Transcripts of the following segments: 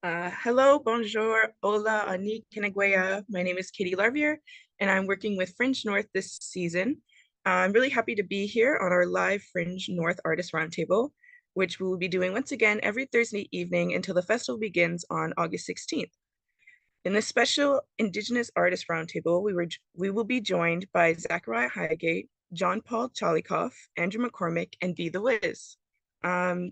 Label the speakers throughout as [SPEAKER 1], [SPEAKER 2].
[SPEAKER 1] Hello, bonjour, hola, ani, kenegweya. My name is Katie Larvier, and I'm working with Fringe North this season. I'm really happy to be here on our live Fringe North Artist Roundtable, which we will be doing once again every Thursday evening until the festival begins on August 16th. In this special Indigenous Artist Roundtable, we will be joined by Zachariah Highgate, John Paul Chalikoff, Andrew McCormick, and Be the Wiz.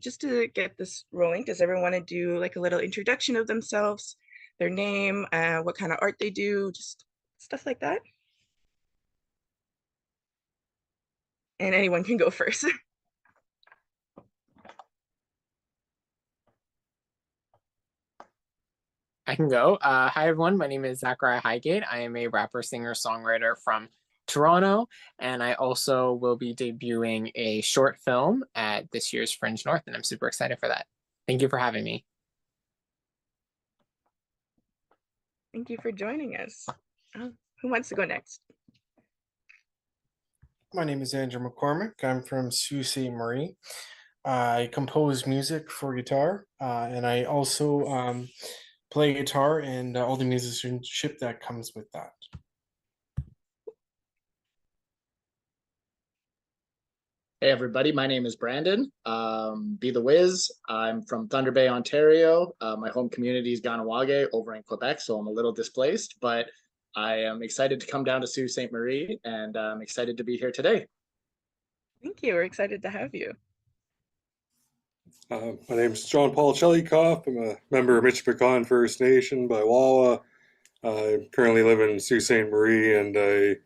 [SPEAKER 1] Just to get this rolling, does everyone want to do like a little introduction of themselves, their name, what kind of art they do, just stuff like that? And anyone can go first.
[SPEAKER 2] I can go. Hi, everyone. My name is Zachariah Highgate. I am a rapper, singer, songwriter from Toronto, and I also will be debuting a short film at this year's Fringe North, and I'm super excited for that. Thank you for having me.
[SPEAKER 1] Thank you for joining us. Who wants to go next?
[SPEAKER 3] My name is Andrew McCormick. I'm from Sault Ste. Marie. I compose music for guitar, and I also play guitar and all the musicianship that comes with that.
[SPEAKER 4] Hey everybody, my name is Brandon. Be the Wiz. I'm from Thunder Bay, Ontario. My home community is Ganawage over in Quebec, so I'm a little displaced, but I am excited to come down to Sault Ste. Marie, and I'm excited to be here today.
[SPEAKER 1] Thank you. We're excited to have you.
[SPEAKER 5] My name is John Paul Chalikoff. I'm a member of Michipican First Nation by Wawa. I currently live in Sault Ste. Marie, and I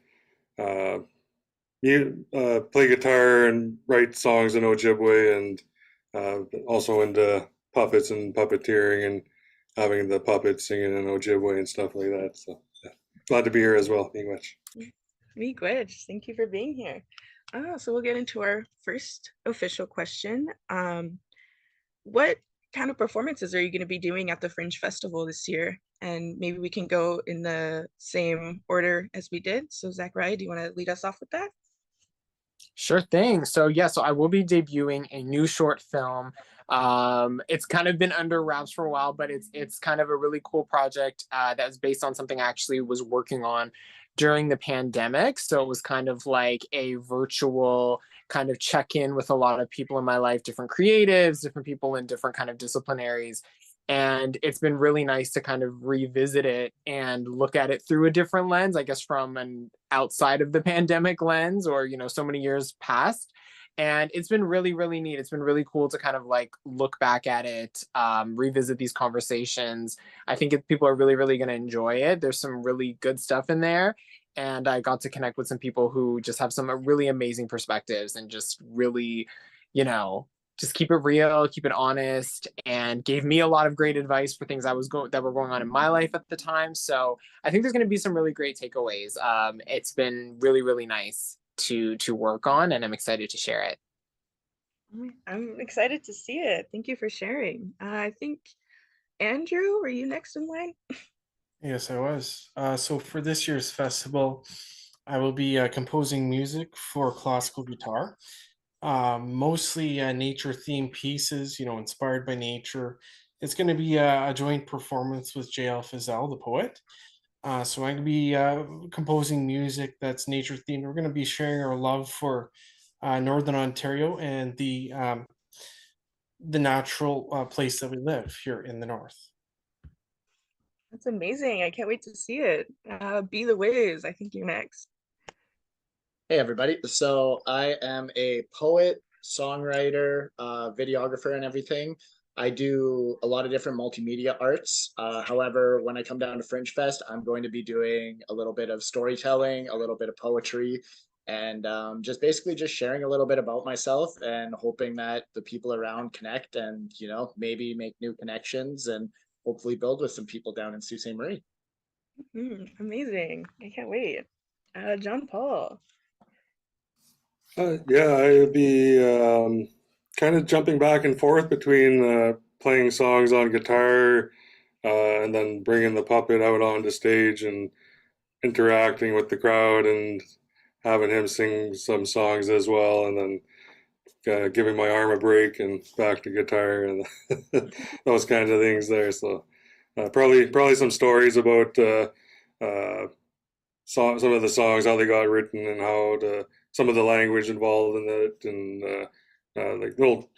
[SPEAKER 5] play guitar and write songs in Ojibwe, and also into puppets and puppeteering and having the puppets singing in Ojibwe and stuff like that. So yeah. Glad to be here as well. Miigwech.
[SPEAKER 1] Miigwech. Thank you for being here. So we'll get into our first official question. What kind of performances are you going to be doing at the Fringe Festival this year? And maybe we can go in the same order as we did. So Zachariah, do you want to lead us off with that?
[SPEAKER 2] Sure thing. So I will be debuting a new short film. It's kind of been under wraps for a while, but it's kind of a really cool project that's based on something I actually was working on during the pandemic. So it was kind of like a virtual kind of check-in with a lot of people in my life, different creatives, different people in different kind of disciplinaries. And it's been really nice to kind of revisit it and look at it through a different lens, I guess, from an outside of the pandemic lens, or, so many years past. And it's been really, really neat. It's been really cool to kind of like look back at it, revisit these conversations. I think people are really, really going to enjoy it. There's some really good stuff in there. And I got to connect with some people who just have some really amazing perspectives and just really, just keep it real, keep it honest, and gave me a lot of great advice for things that were going on in my life at the time. So I think there's going to be some really great takeaways. It's been really, really nice to work on, and I'm excited to share it.
[SPEAKER 1] I'm excited to see it. Thank you for sharing. I think, Andrew, were you next in line?
[SPEAKER 3] Yes, I was. So for this year's festival, I will be composing music for classical guitar. Mostly nature themed pieces, inspired by nature. It's going to be a joint performance with J.L. Fazell, the poet. So I'm going to be composing music that's nature themed. We're going to be sharing our love for Northern Ontario and the natural place that we live here in the north.
[SPEAKER 1] That's amazing. I can't wait to see it. Be the Wiz. I think you're next.
[SPEAKER 4] Hey everybody. So I am a poet, songwriter, videographer, and everything. I do a lot of different multimedia arts. However, when I come down to Fringe Fest, I'm going to be doing a little bit of storytelling, a little bit of poetry, and just basically just sharing a little bit about myself and hoping that the people around connect and, maybe make new connections and hopefully build with some people down in Sault Ste. Marie.
[SPEAKER 1] Amazing. I can't wait. John Paul.
[SPEAKER 5] Yeah, I'd be kind of jumping back and forth between playing songs on guitar and then bringing the puppet out onto stage and interacting with the crowd and having him sing some songs as well, and then giving my arm a break and back to guitar and those kinds of things there. So probably some stories about some of the songs, how they got written, and some of the language involved in it, and like little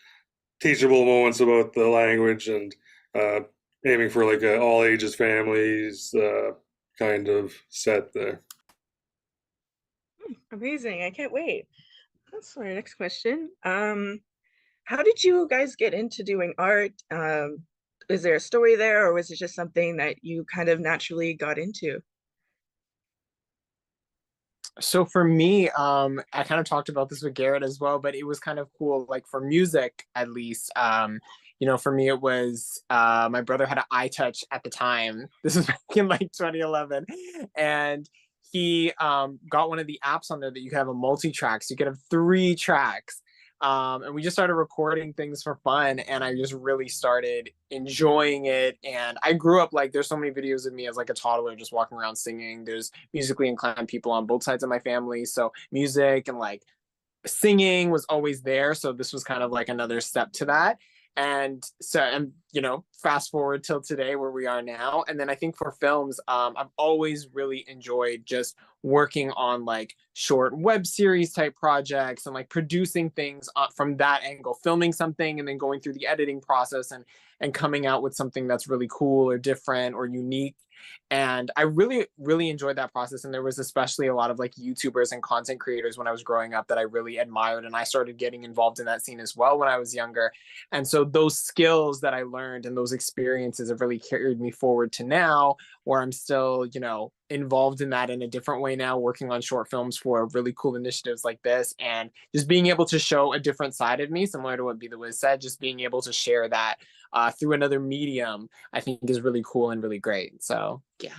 [SPEAKER 5] teachable moments about the language, and uh, aiming for like a all ages families kind of set there.
[SPEAKER 1] Amazing. I can't wait. That's my next question. How did you guys get into doing art? Is there a story there, or was it just something that you kind of naturally got into?
[SPEAKER 2] So for me, I kind of talked about this with Garrett as well, but it was kind of cool, like for music at least. For me, it was my brother had an iTouch at the time. This was back in like 2011, and he got one of the apps on there that you could have a multi-track, so you could have 3 tracks. And we just started recording things for fun, and I just really started enjoying it. And I grew up like there's so many videos of me as like a toddler just walking around singing. There's musically inclined people on both sides of my family, so music and like singing was always there. So this was kind of like another step to that. And fast forward till today where we are now. And then I think for films, I've always really enjoyed just working on like short web series type projects and like producing things from that angle, filming something and then going through the editing process and coming out with something that's really cool or different or unique. And I really, really enjoyed that process. And there was especially a lot of like YouTubers and content creators when I was growing up that I really admired. And I started getting involved in that scene as well when I was younger. And so those skills that I learned and those experiences have really carried me forward to now, where I'm still, involved in that in a different way now, working on short films for really cool initiatives like this. And just being able to show a different side of me, similar to what Be the Wiz said, just being able to share that through another medium, I think is really cool and really great. So, yeah.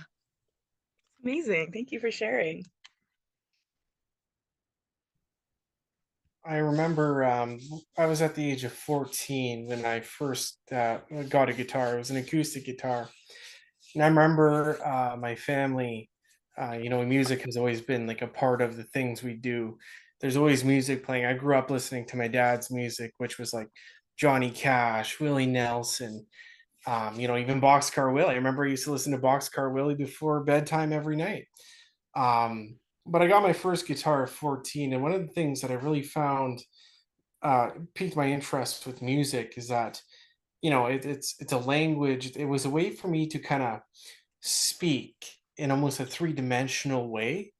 [SPEAKER 1] Amazing. Thank you for sharing.
[SPEAKER 3] I remember I was at the age of 14 when I first got a guitar. It was an acoustic guitar. And I remember my family, music has always been like a part of the things we do. There's always music playing. I grew up listening to my dad's music, which was like Johnny Cash, Willie Nelson, even Boxcar Willie. I remember I used to listen to Boxcar Willie before bedtime every night. But I got my first guitar at 14, and one of the things that I really found piqued my interest with music is that it's a language. It was a way for me to kind of speak in almost a three-dimensional way,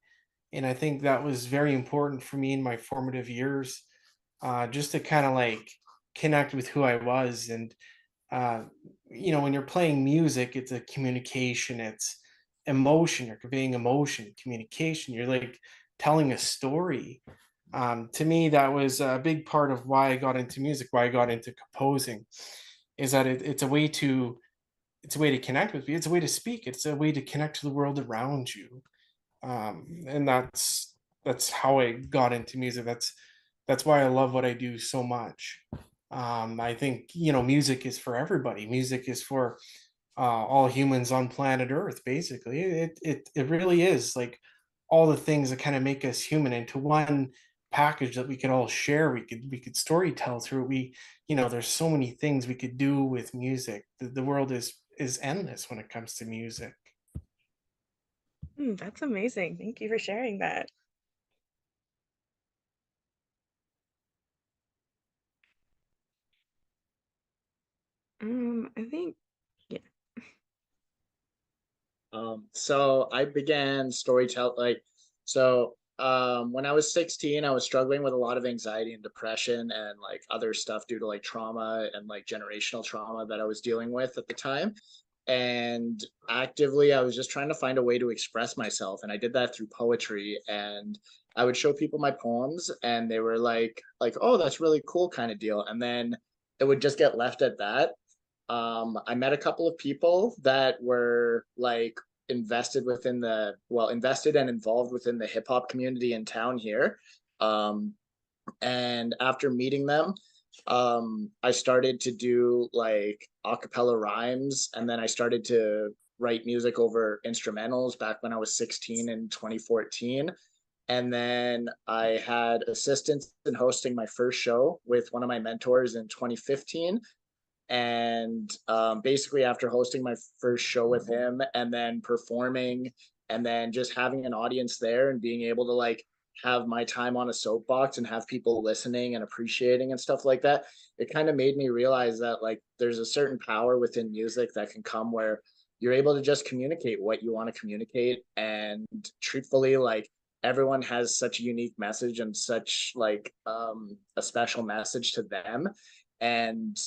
[SPEAKER 3] and I think that was very important for me in my formative years, just to kind of like connect with who I was. And when you're playing music, it's a communication, it's emotion, you're conveying emotion, communication, you're like telling a story. To me, that was a big part of why I got into music, why I got into composing, is that it's a way to connect with you, it's a way to speak, it's a way to connect to the world around you. And that's how I got into music. That's why I love what I do so much. I think music is for everybody. Music is for all humans on planet Earth. Basically, it really is like all the things that kind of make us human into one package that we could all share. We could story tell through. There's so many things we could do with music. The world is endless when it comes to music.
[SPEAKER 1] That's amazing. Thank you for sharing that. I think, yeah.
[SPEAKER 4] So I began storytelling when I was 16, I was struggling with a lot of anxiety and depression and like other stuff due to like trauma and like generational trauma that I was dealing with at the time. And actively, I was just trying to find a way to express myself. And I did that through poetry. And I would show people my poems and they were like, oh, that's really cool kind of deal. And then it would just get left at that. I met a couple of people that were like invested and involved within the hip hop community in town here. Um, and after meeting them, I started to do like a cappella rhymes, and then I started to write music over instrumentals back when I was 16 in 2014. And then I had assistance in hosting my first show with one of my mentors in 2015. And basically, after hosting my first show with him and then performing and then just having an audience there and being able to like have my time on a soapbox and have people listening and appreciating and stuff like that, it kind of made me realize that like there's a certain power within music that can come where you're able to just communicate what you want to communicate. And truthfully, like everyone has such a unique message and such like a special message to them. And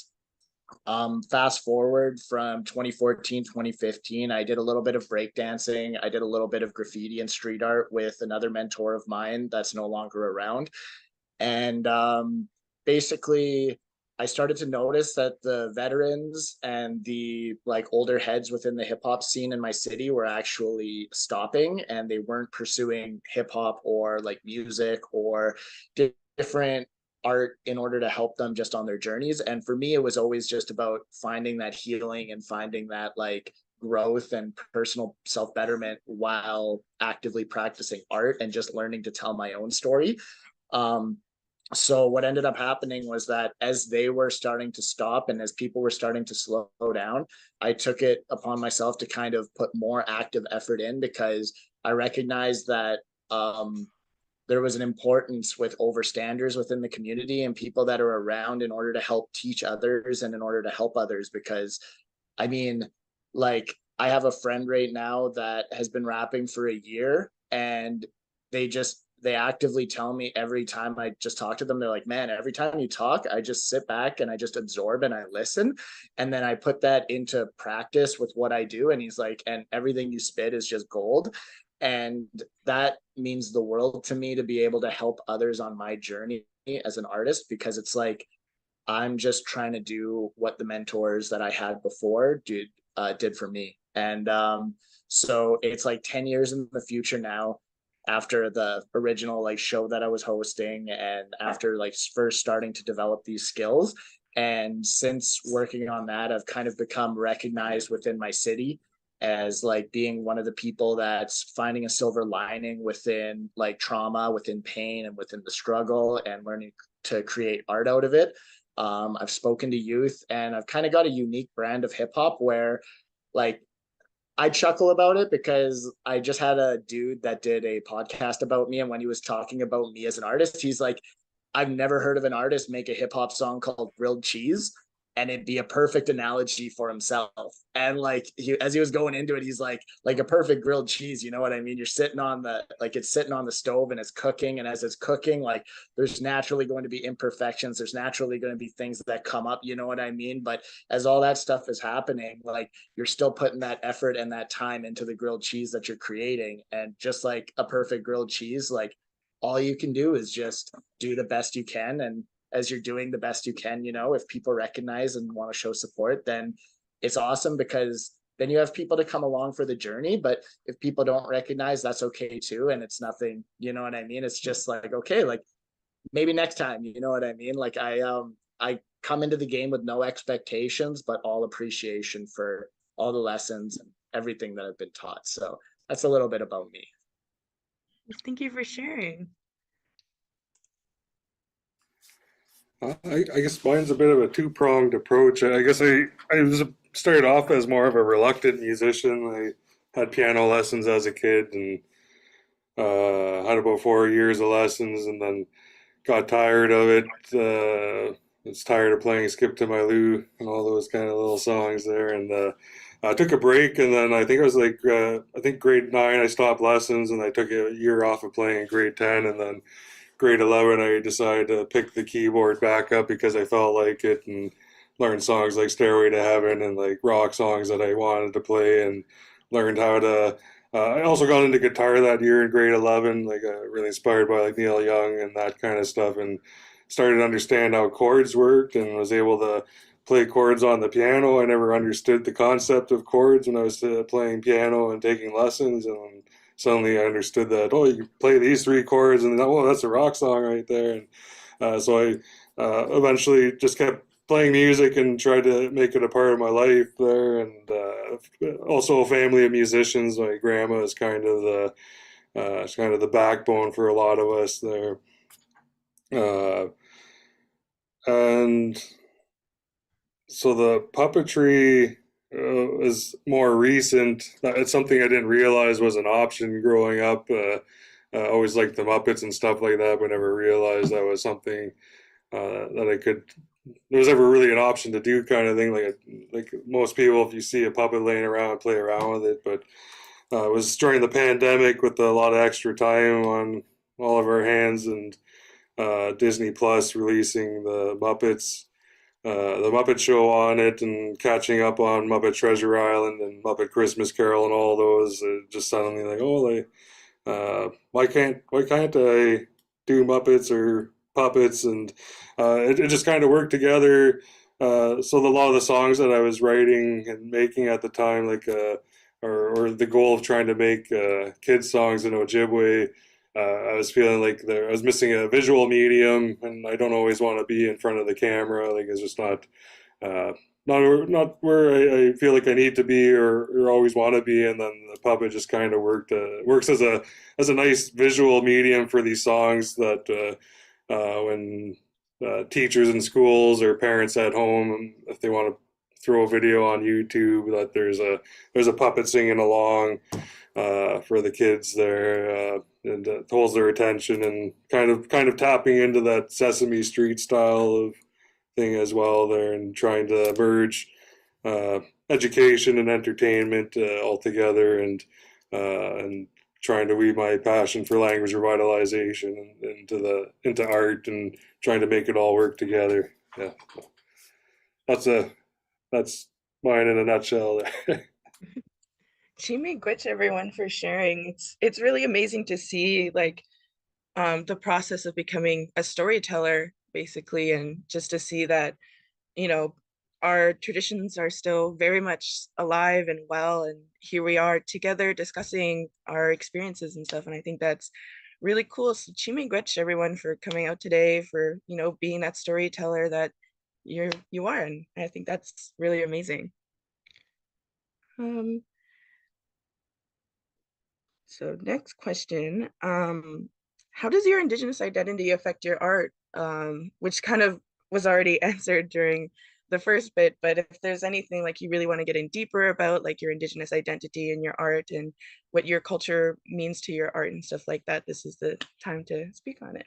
[SPEAKER 4] fast forward from 2014, 2015, I did a little bit of breakdancing. I did a little bit of graffiti and street art with another mentor of mine that's no longer around. And basically, I started to notice that the veterans and the like older heads within the hip hop scene in my city were actually stopping, and they weren't pursuing hip hop or like music or different art in order to help them just on their journeys. And for me, it was always just about finding that healing and finding that like growth and personal self betterment while actively practicing art and just learning to tell my own story. Um, so what ended up happening was that as they were starting to stop and as people were starting to slow down, I took it upon myself to kind of put more active effort in, because I recognized that there was an importance with overstanders within the community and people that are around in order to help teach others and in order to help others. Because I mean, like, I have a friend right now that has been rapping for a year, and they actively tell me every time I just talk to them, they're like, man, every time you talk, I just sit back and I just absorb and I listen. And then I put that into practice with what I do. And he's like, and everything you spit is just gold. And that means the world to me, to be able to help others on my journey as an artist, because it's like I'm just trying to do what the mentors that I had before did for me. And so it's like 10 years in the future now, after the original like show that I was hosting and after like first starting to develop these skills. And since working on that, I've kind of become recognized within my city as like being one of the people that's finding a silver lining within like trauma, within pain, and within the struggle, and learning to create art out of it. I've spoken to youth, and I've kind of got a unique brand of hip hop where like I chuckle about it because I just had a dude that did a podcast about me. And when he was talking about me as an artist, he's like, I've never heard of an artist make a hip hop song called Grilled Cheese. And it'd be a perfect analogy for himself. And like as he was going into it, he's like a perfect grilled cheese. You know what I mean? You're sitting on it's sitting on the stove and it's cooking. And as it's cooking, like there's naturally going to be imperfections. There's naturally going to be things that come up. You know what I mean? But as all that stuff is happening, like you're still putting that effort and that time into the grilled cheese that you're creating. And just like a perfect grilled cheese, like all you can do is just do the best you can. And as you're doing the best you can, if people recognize and want to show support, then it's awesome, because then you have people to come along for the journey. But if people don't recognize, that's okay too. And it's nothing, you know what I mean? It's just like, okay, like maybe next time, you know what I mean? Like I come into the game with no expectations, but all appreciation for all the lessons and everything that I've been taught. So that's a little bit about me.
[SPEAKER 1] Thank you for sharing.
[SPEAKER 5] I guess mine's a bit of a two-pronged approach. I guess started off as more of a reluctant musician. I had piano lessons as a kid and had about 4 years of lessons, and then got tired of it. Was tired of playing "Skip to My Lou" and all those kind of little songs there, and I took a break. And then I think it was like I think grade 9 I stopped lessons, and I took a year off of playing in grade 10, and then grade 11 I decided to pick the keyboard back up because I felt like it, and learned songs like "Stairway to Heaven" and like rock songs that I wanted to play, and learned how to I also got into guitar that year in grade 11, like really inspired by like Neil Young and that kind of stuff, and started to understand how chords worked, and was able to play chords on the piano. I never understood the concept of chords when I was playing piano and taking lessons, and suddenly I understood that, oh, you can play these 3 chords, and oh, that's a rock song right there. And so I eventually just kept playing music and tried to make it a part of my life there. And also a family of musicians. My grandma is kind of the backbone for a lot of us there. And So the puppetry is more recent. It's something I didn't realize was an option growing up. I always liked the Muppets and stuff like that, but never realized that was something that I could. There was ever really an option to do, kind of thing. Like most people, if you see a puppet laying around, play around with it. But it was during the pandemic with a lot of extra time on all of our hands, and Disney Plus releasing the Muppet Show on it, and catching up on Muppet Treasure Island and Muppet Christmas Carol and all those. Just suddenly like, oh, why can't I do Muppets or puppets? And it just kind of worked together. So a lot of the songs that I was writing and making at the time, like or the goal of trying to make kids songs in Ojibwe, I was feeling like I was missing a visual medium, and I don't always want to be in front of the camera. Like it's just uh, not where I feel like I need to be or always want to be. And then the puppet just kind of works as a nice visual medium for these songs that when teachers in schools or parents at home, if they want to throw a video on YouTube, that there's a puppet singing along for the kids there, and holds their attention, and kind of tapping into that Sesame Street style of thing as well there, and trying to merge education and entertainment all together, and trying to weave my passion for language revitalization into art, and trying to make it all work together. Yeah, that's mine in a nutshell.
[SPEAKER 1] Gwitch, everyone, for sharing. It's really amazing to see like the process of becoming a storyteller, basically, and just to see that, you know, our traditions are still very much alive and well, and here we are together discussing our experiences and stuff. And I think that's really cool. So Gwitch, everyone, for coming out today, for, you know, being that storyteller that you are, and I think that's really amazing. So next question, how does your Indigenous identity affect your art? Which kind of was already answered during the first bit, but if there's anything like you really want to get in deeper about, like your Indigenous identity and your art and what your culture means to your art and stuff like that, this is the time to speak on it.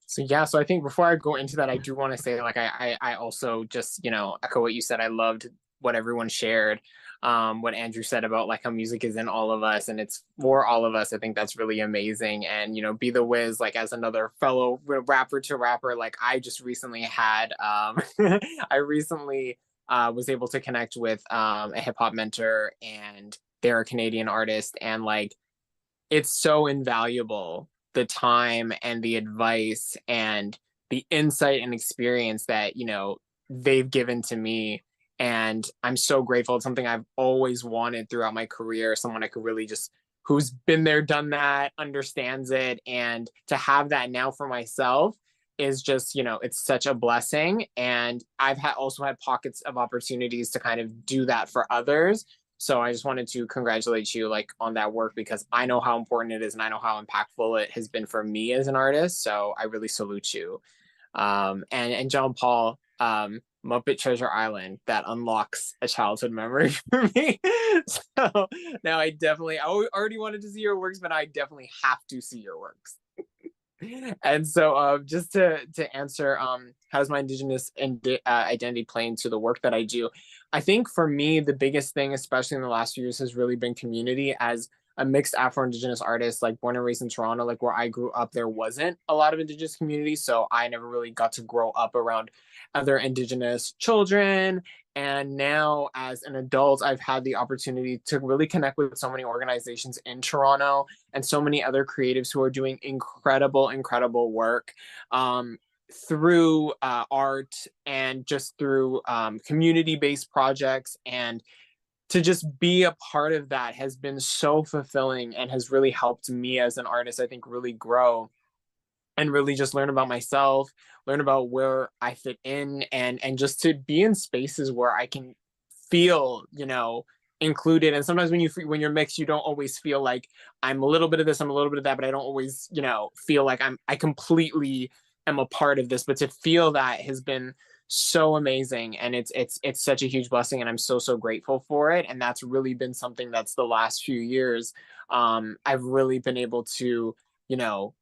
[SPEAKER 2] So yeah, so I think before I go into that, I do want to say, like, I also just, you know, echo what you said. I loved what everyone shared, what Andrew said about like how music is in all of us and it's for all of us. I think that's really amazing. And, you know, Be the Wiz, like as another fellow rapper to rapper, like I just recently had, I recently was able to connect with a hip hop mentor, and they're a Canadian artist, and like it's so invaluable, the time and the advice and the insight and experience that, you know, they've given to me. And I'm so grateful. It's something I've always wanted throughout my career, someone I could really just, who's been there, done that, understands it. And to have that now for myself is just, you know, it's such a blessing. And I've also had pockets of opportunities to kind of do that for others. So I just wanted to congratulate you like on that work, because I know how important it is and I know how impactful it has been for me as an artist. So I really salute you. And John Paul, Muppet Treasure Island, that unlocks a childhood memory for me. So now I already wanted to see your works, but I definitely have to see your works. And so just to answer, how does my Indigenous identity play into the work that I do? I think for me, the biggest thing, especially in the last few years, has really been community. As a mixed Afro-Indigenous artist, like born and raised in Toronto, like where I grew up, there wasn't a lot of Indigenous community. So I never really got to grow up around other Indigenous children. And now as an adult, I've had the opportunity to really connect with so many organizations in Toronto and so many other creatives who are doing incredible work. Through art and just through community-based projects, and to just be a part of that has been so fulfilling and has really helped me as an artist, I think, really grow and really just learn about myself, learn about where I fit in, and just to be in spaces where I can feel, you know, included. And sometimes when you're mixed, you don't always feel like I'm a little bit of this, I'm a little bit of that, but I don't always, you know, feel like I completely am a part of this. But to feel that has been so amazing, and it's such a huge blessing, and I'm so grateful for it. And that's really been something that's the last few years I've really been able to,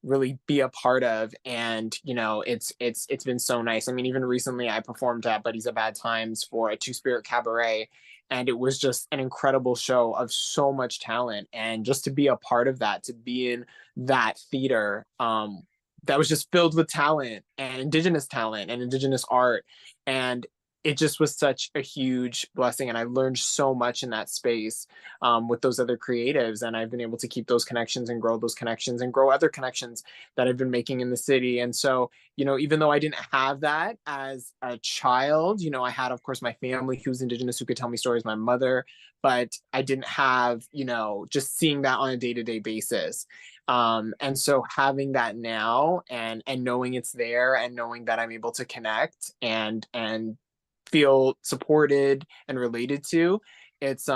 [SPEAKER 2] really be a part of. And it's been so nice. I mean, even recently I performed at Buddies of Bad Times for a Two Spirit Cabaret, and it was just an incredible show of so much talent. And just to be a part of that, to be in that theater, that was just filled with talent and Indigenous art. And it just was such a huge blessing. And I learned so much in that space with those other creatives. And I've been able to keep those connections and grow those connections and grow other connections that I've been making in the city. And so, even though I didn't have that as a child, I had, of course, my family who's Indigenous who could tell me stories, my mother, but I didn't have, just seeing that on a day-to-day basis. And so having that now, and knowing it's there, and knowing that I'm able to connect and feel supported and related to, it's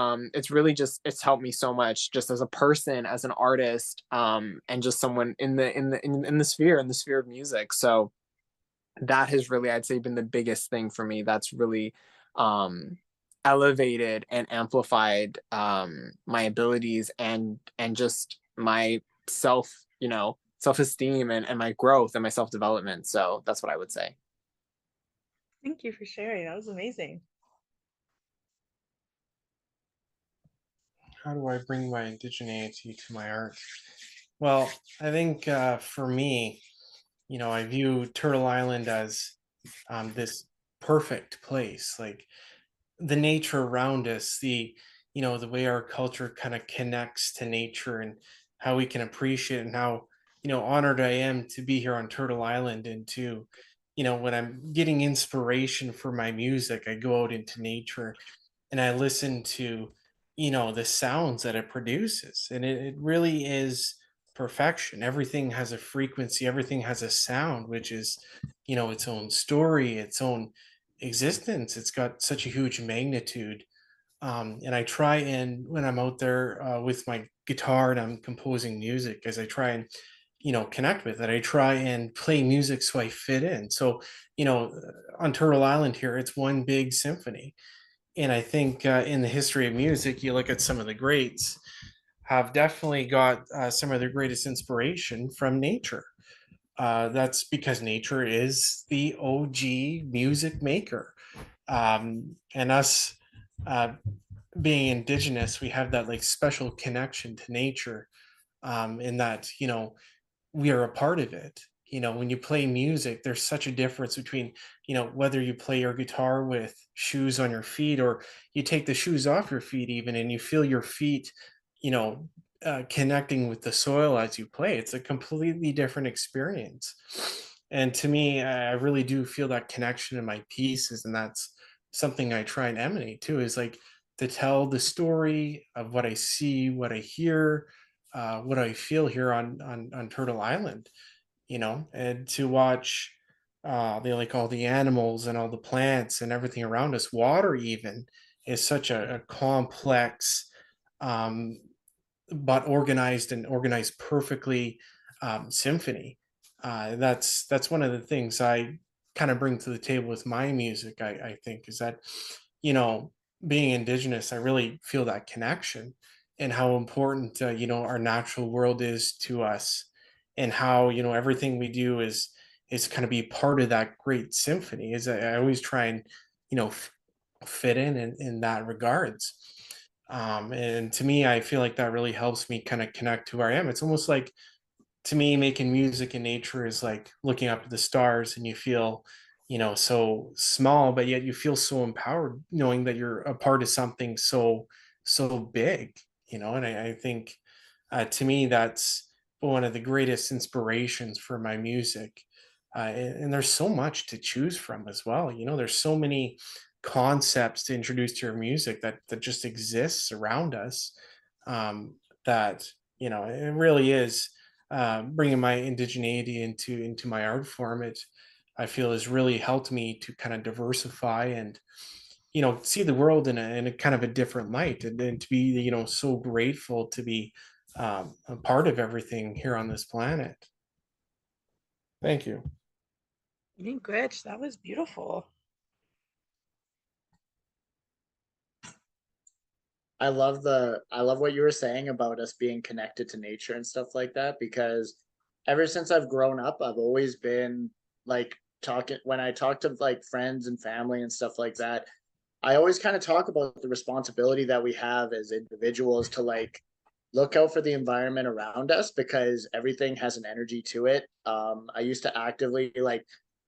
[SPEAKER 2] really just, it's helped me so much, just as a person, as an artist, and just someone in the sphere of music. So that has really, I'd say, been the biggest thing for me. That's really elevated and amplified my abilities, and just my self, self-esteem, and my growth and my self-development. So that's what I would say.
[SPEAKER 1] Thank you for sharing. That was amazing.
[SPEAKER 3] How do I bring my indigeneity to my art? Well, I think for me, I view Turtle Island as this perfect place. Like the nature around us, the way our culture kind of connects to nature, and how we can appreciate it, and how honored I am to be here on Turtle Island. And to when I'm getting inspiration for my music, I go out into nature and I listen to the sounds that it produces, and it really is perfection. Everything has a frequency, everything has a sound, which is its own story, its own existence. It's got such a huge magnitude. And I try, and when I'm out there with my guitar and I'm composing music, as I try and connect with it, I try and play music so I fit in. So on Turtle Island here, it's one big symphony. And I think in the history of music, you look at some of the greats have definitely got some of their greatest inspiration from nature. That's because nature is the OG music maker. And us being indigenous, we have that like special connection to nature, in that, we are a part of it. When you play music, there's such a difference between, whether you play your guitar with shoes on your feet, or you take the shoes off your feet even, and you feel your feet, you know, connecting with the soil as you play. It's a completely different experience. And to me, I really do feel that connection in my pieces. And that's something I try and emanate to, is like to tell the story of what I see, what I hear, what I feel here on Turtle Island, and to watch like all the animals and all the plants and everything around us. Water even is such a complex, um, but organized perfectly, symphony. That's one of the things I kind of bring to the table with my music. I think is that, you know, being indigenous, I really feel that connection, and how important our natural world is to us, and how everything we do is kind of be part of that great symphony. Is I always try and fit in that regards. And to me, I feel like that really helps me kind of connect to where I am. It's almost like, to me, making music in nature is like looking up at the stars, and you feel so small, but yet you feel so empowered knowing that you're a part of something so big. And I think, to me, that's one of the greatest inspirations for my music. And there's so much to choose from as well. There's so many concepts to introduce to your music that just exists around us, that it really is, bringing my indigeneity into my art form. It, I feel, has really helped me to kind of diversify and see the world in a kind of a different light, and to be so grateful to be, a part of everything here on this planet. Thank you.
[SPEAKER 1] Good. That was beautiful.
[SPEAKER 4] I love what you were saying about us being connected to nature and stuff like that, because ever since I've grown up, I've always been like talking when I talk to like friends and family and stuff like that. I always kind of talk about the responsibility that we have as individuals to like look out for the environment around us, because everything has an energy to it. I used to actively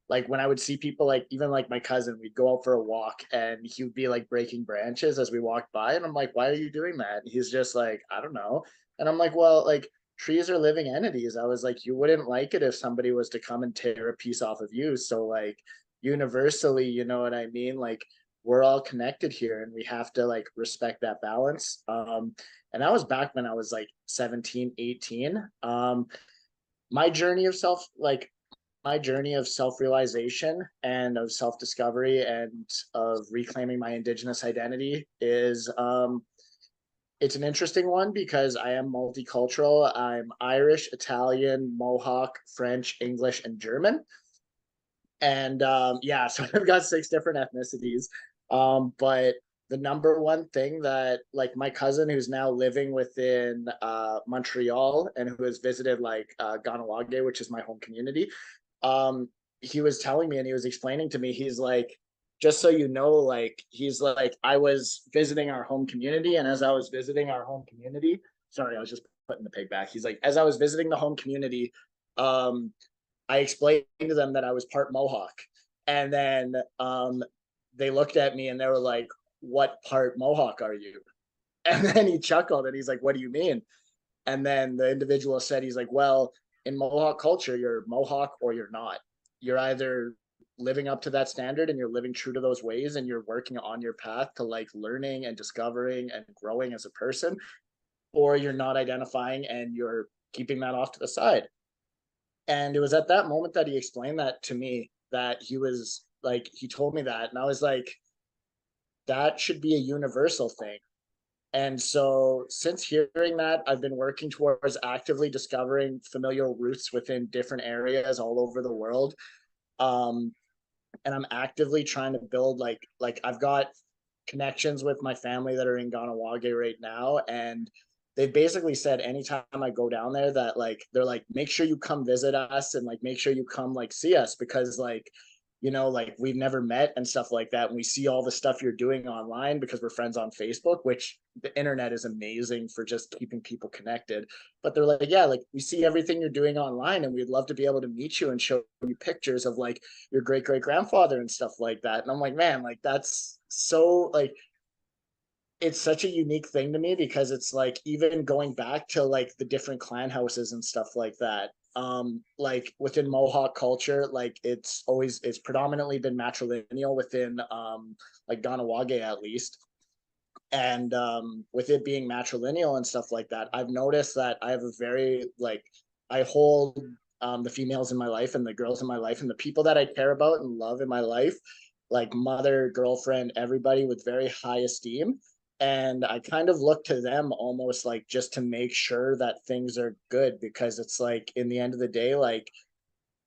[SPEAKER 4] like when I would see people, like even like my cousin, we'd go out for a walk and he would be like breaking branches as we walked by. And I'm like, why are you doing that? And he's just like, I don't know. And I'm like, well, like trees are living entities. I was like, you wouldn't like it if somebody was to come and tear a piece off of you. So like universally, you know what I mean? Like we're all connected here and we have to like respect that balance. And that was back when I was like 17, 18. My journey of self-realization and of self-discovery and of reclaiming my Indigenous identity is it's an interesting one because I am multicultural. I'm Irish, Italian, Mohawk, French, English, and German. And yeah, so I've got 6 different ethnicities. But the number one thing that like my cousin who's now living within Montreal and who has visited like Ganawage, which is my home community, he was telling me and he was explaining to me, he's like, just so you know, like he's like, I was visiting our home community, and as I was visiting our home community, sorry, I was just putting the pig back. He's like, as I was visiting the home community, um, I explained to them that I was part Mohawk, and then they looked at me and they were like, "What part Mohawk are you?" And then he chuckled and he's like, "What do you mean?" And then the individual said, he's like, "Well, in Mohawk culture, you're Mohawk or you're not. You're either living up to that standard and you're living true to those ways and you're working on your path to like learning and discovering and growing as a person, or you're not identifying and you're keeping that off to the side." And it was at that moment that he explained that to me, that he was like, he told me that, and I was like, that should be a universal thing. And so since hearing that, I've been working towards actively discovering familial roots within different areas all over the world. Um, and I'm actively trying to build like I've got connections with my family that are in Ganawage right now, and they basically said anytime I go down there that like they're like, make sure you come visit us and like make sure you come like see us, because like, you know, like we've never met and stuff like that, and we see all the stuff you're doing online because we're friends on Facebook, which the internet is amazing for just keeping people connected. But they're like, yeah, like we see everything you're doing online and we'd love to be able to meet you and show you pictures of like your great great grandfather and stuff like that. And I'm like, man, like that's so like it's such a unique thing to me, because it's like even going back to like the different clan houses and stuff like that, like within Mohawk culture, like it's predominantly been matrilineal within like Ganawage at least. And with it being matrilineal and stuff like that, I've noticed that I have a very like I hold the females in my life and the girls in my life and the people that I care about and love in my life, like mother, girlfriend, everybody, with very high esteem. And I kind of look to them almost like just to make sure that things are good, because it's like in the end of the day, like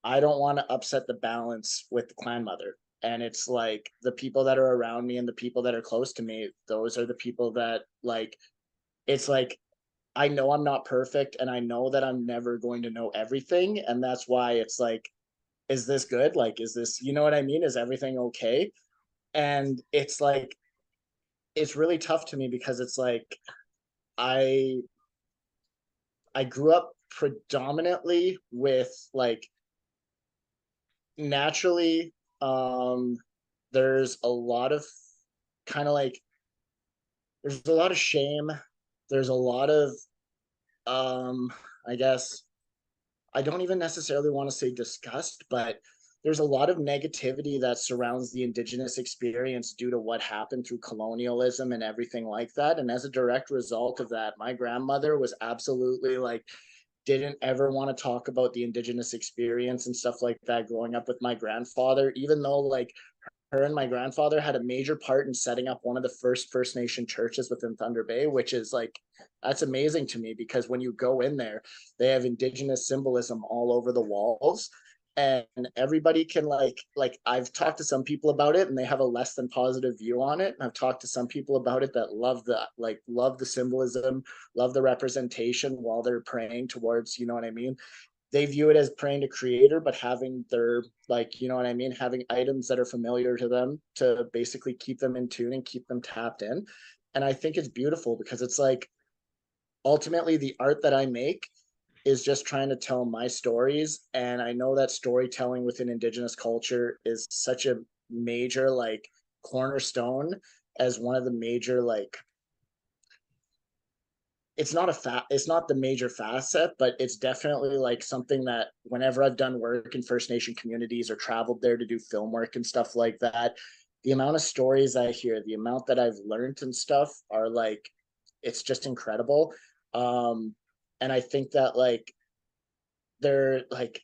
[SPEAKER 4] I don't want to upset the balance with the clan mother. And it's like the people that are around me and the people that are close to me, those are the people that like, it's like, I know I'm not perfect and I know that I'm never going to know everything. And that's why it's like, is this good? Like, is this, you know what I mean? Is everything okay? And it's like, it's really tough to me because it's like, I, I grew up predominantly with like naturally, there's a lot of kind of like there's a lot of shame, there's a lot of um I guess I don't even necessarily want to say disgust, but there's a lot of negativity that surrounds the Indigenous experience due to what happened through colonialism and everything like that. And as a direct result of that, my grandmother was absolutely like didn't ever want to talk about the Indigenous experience and stuff like that growing up with my grandfather, even though like her and my grandfather had a major part in setting up one of the first First Nation churches within Thunder Bay, which is like, that's amazing to me, because when you go in there, they have Indigenous symbolism all over the walls. and everybody can like I've talked to some people about it and they have a less than positive view on it. And I've talked to some people about it that love the symbolism, love the representation while they're praying towards, you know what I mean? They view it as praying to creator, but having their, like, you know what I mean, having items that are familiar to them to basically keep them in tune and keep them tapped in. And I think it's beautiful because it's like ultimately the art that I make is just trying to tell my stories. And I know that storytelling within Indigenous culture is such a major like cornerstone, as one of the major like, it's not the major facet, but it's definitely like something that whenever I've done work in First Nation communities or traveled there to do film work and stuff like that, the amount of stories I hear, the amount that I've learned and stuff are like, it's just incredible. And I think that like they're like,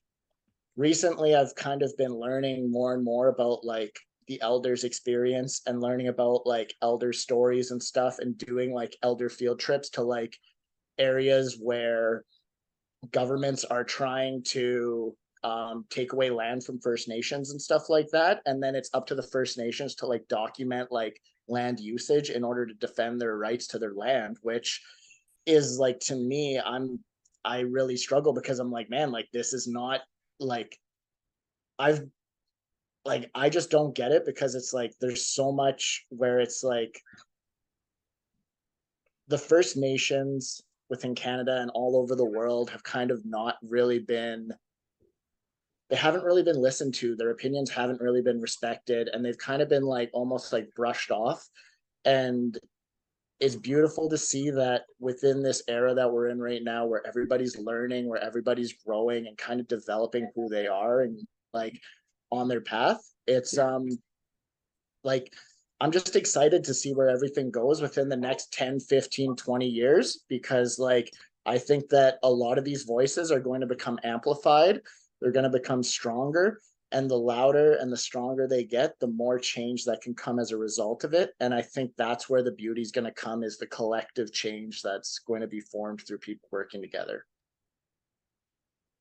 [SPEAKER 4] recently I've kind of been learning more and more about like the elders experience and learning about like elder stories and stuff, and doing like elder field trips to like areas where governments are trying to take away land from First Nations and stuff like that. And then it's up to the First Nations to like document like land usage in order to defend their rights to their land, which is like, to me, I really struggle because I'm like, man, like this is not like, I've like, I just don't get it, because it's like there's so much where it's like the First Nations within Canada and all over the world have kind of not really been, they haven't really been listened to. Their opinions haven't really been respected, and they've kind of been like almost like brushed off. And it's beautiful to see that within this era that we're in right now, where everybody's learning, where everybody's growing and kind of developing who they are and like on their path. It's like, I'm just excited to see where everything goes within the next 10, 15, 20 years, because like I think that a lot of these voices are going to become amplified. They're going to become stronger, and the louder and the stronger they get, the more change that can come as a result of it. And I think that's where the beauty is going to come, is the collective change that's going to be formed through people working together.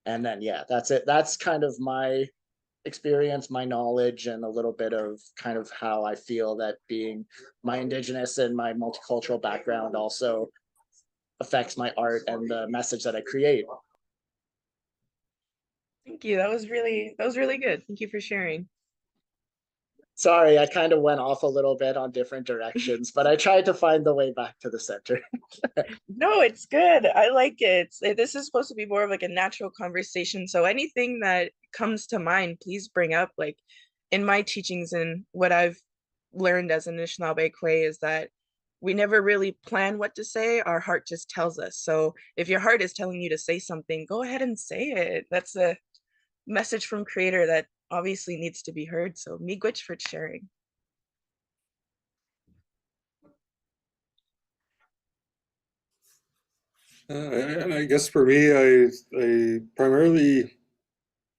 [SPEAKER 4] And then, yeah, that's it. That's kind of my experience, my knowledge, and a little bit of kind of how I feel that being my Indigenous and my multicultural background also affects my art and the message that I create.
[SPEAKER 1] Thank you. That was really good. Thank you for sharing.
[SPEAKER 4] Sorry, I kind of went off a little bit on different directions, but I tried to find the way back to the center.
[SPEAKER 1] No, it's good. I like it. This is supposed to be more of like a natural conversation. So anything that comes to mind, please bring up. Like in my teachings and what I've learned as an Anishinaabe Kwe is that we never really plan what to say. Our heart just tells us. So if your heart is telling you to say something, go ahead and say it. That's a message from Creator that obviously needs to be heard. So miigwech for sharing.
[SPEAKER 5] And I guess for me, I primarily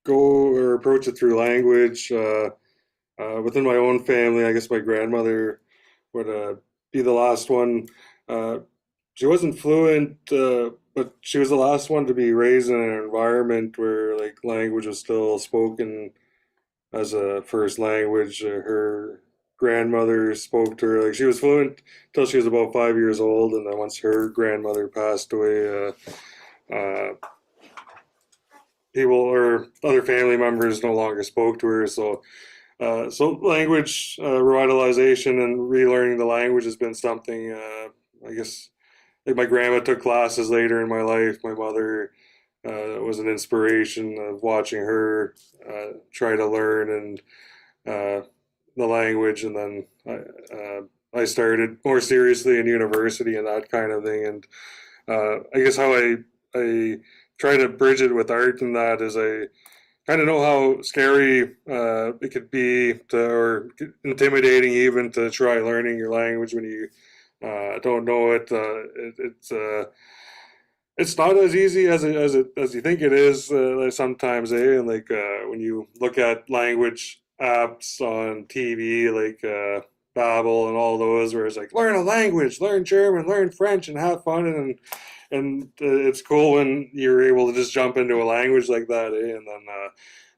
[SPEAKER 5] go or approach it through language. Within my own family, I guess my grandmother would be the last one. Uh, she wasn't fluent, but she was the last one to be raised in an environment where like language was still spoken as a first language. Her grandmother spoke to her, like she was fluent until she was about 5 years old, and then once her grandmother passed away, uh, people or other family members no longer spoke to her. So language revitalization and relearning the language has been something. I guess like my grandma took classes later in my life. My mother was an inspiration of watching her try to learn and the language, and then I started more seriously in university and that kind of thing. And I guess how I try to bridge it with art and that is I kind of know how scary it could be or intimidating even to try learning your language when you don't know it. It's not as easy as you think it is sometimes, eh? And like when you look at language apps on TV, like Babbel and all those, where it's like learn a language, learn German, learn French, and have fun, and it's cool when you're able to just jump into a language like that, eh? And then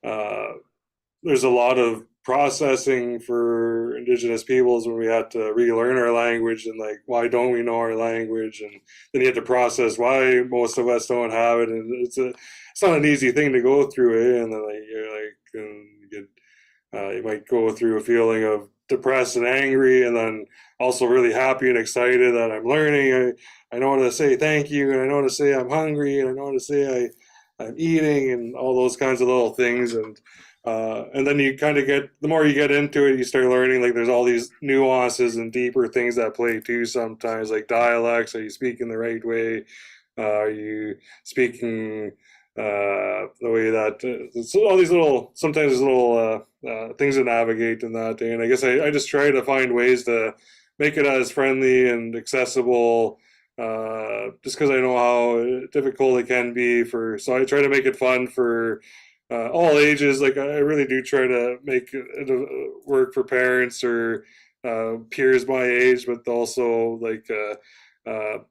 [SPEAKER 5] there's a lot of processing for Indigenous peoples when we had to relearn our language, and like, why don't we know our language? And then you have to process why most of us don't have it, and it's not an easy thing to go through, eh? And then like you're like, and you might go through a feeling of depressed and angry, and then also really happy and excited that I'm learning. I know how to say thank you, and I know how to say I'm hungry, and I know how to say I'm eating, and all those kinds of little things. And then you kind of get, the more you get into it, you start learning like there's all these nuances and deeper things that play too sometimes, like dialects. Are you speaking the right way? Are you speaking the way that all these little, sometimes there's little things to navigate in that day. And I guess I just try to find ways to make it as friendly and accessible, just because I know how difficult it can be so I try to make it fun for all ages. Like I really do try to make it work for parents or peers my age, but also like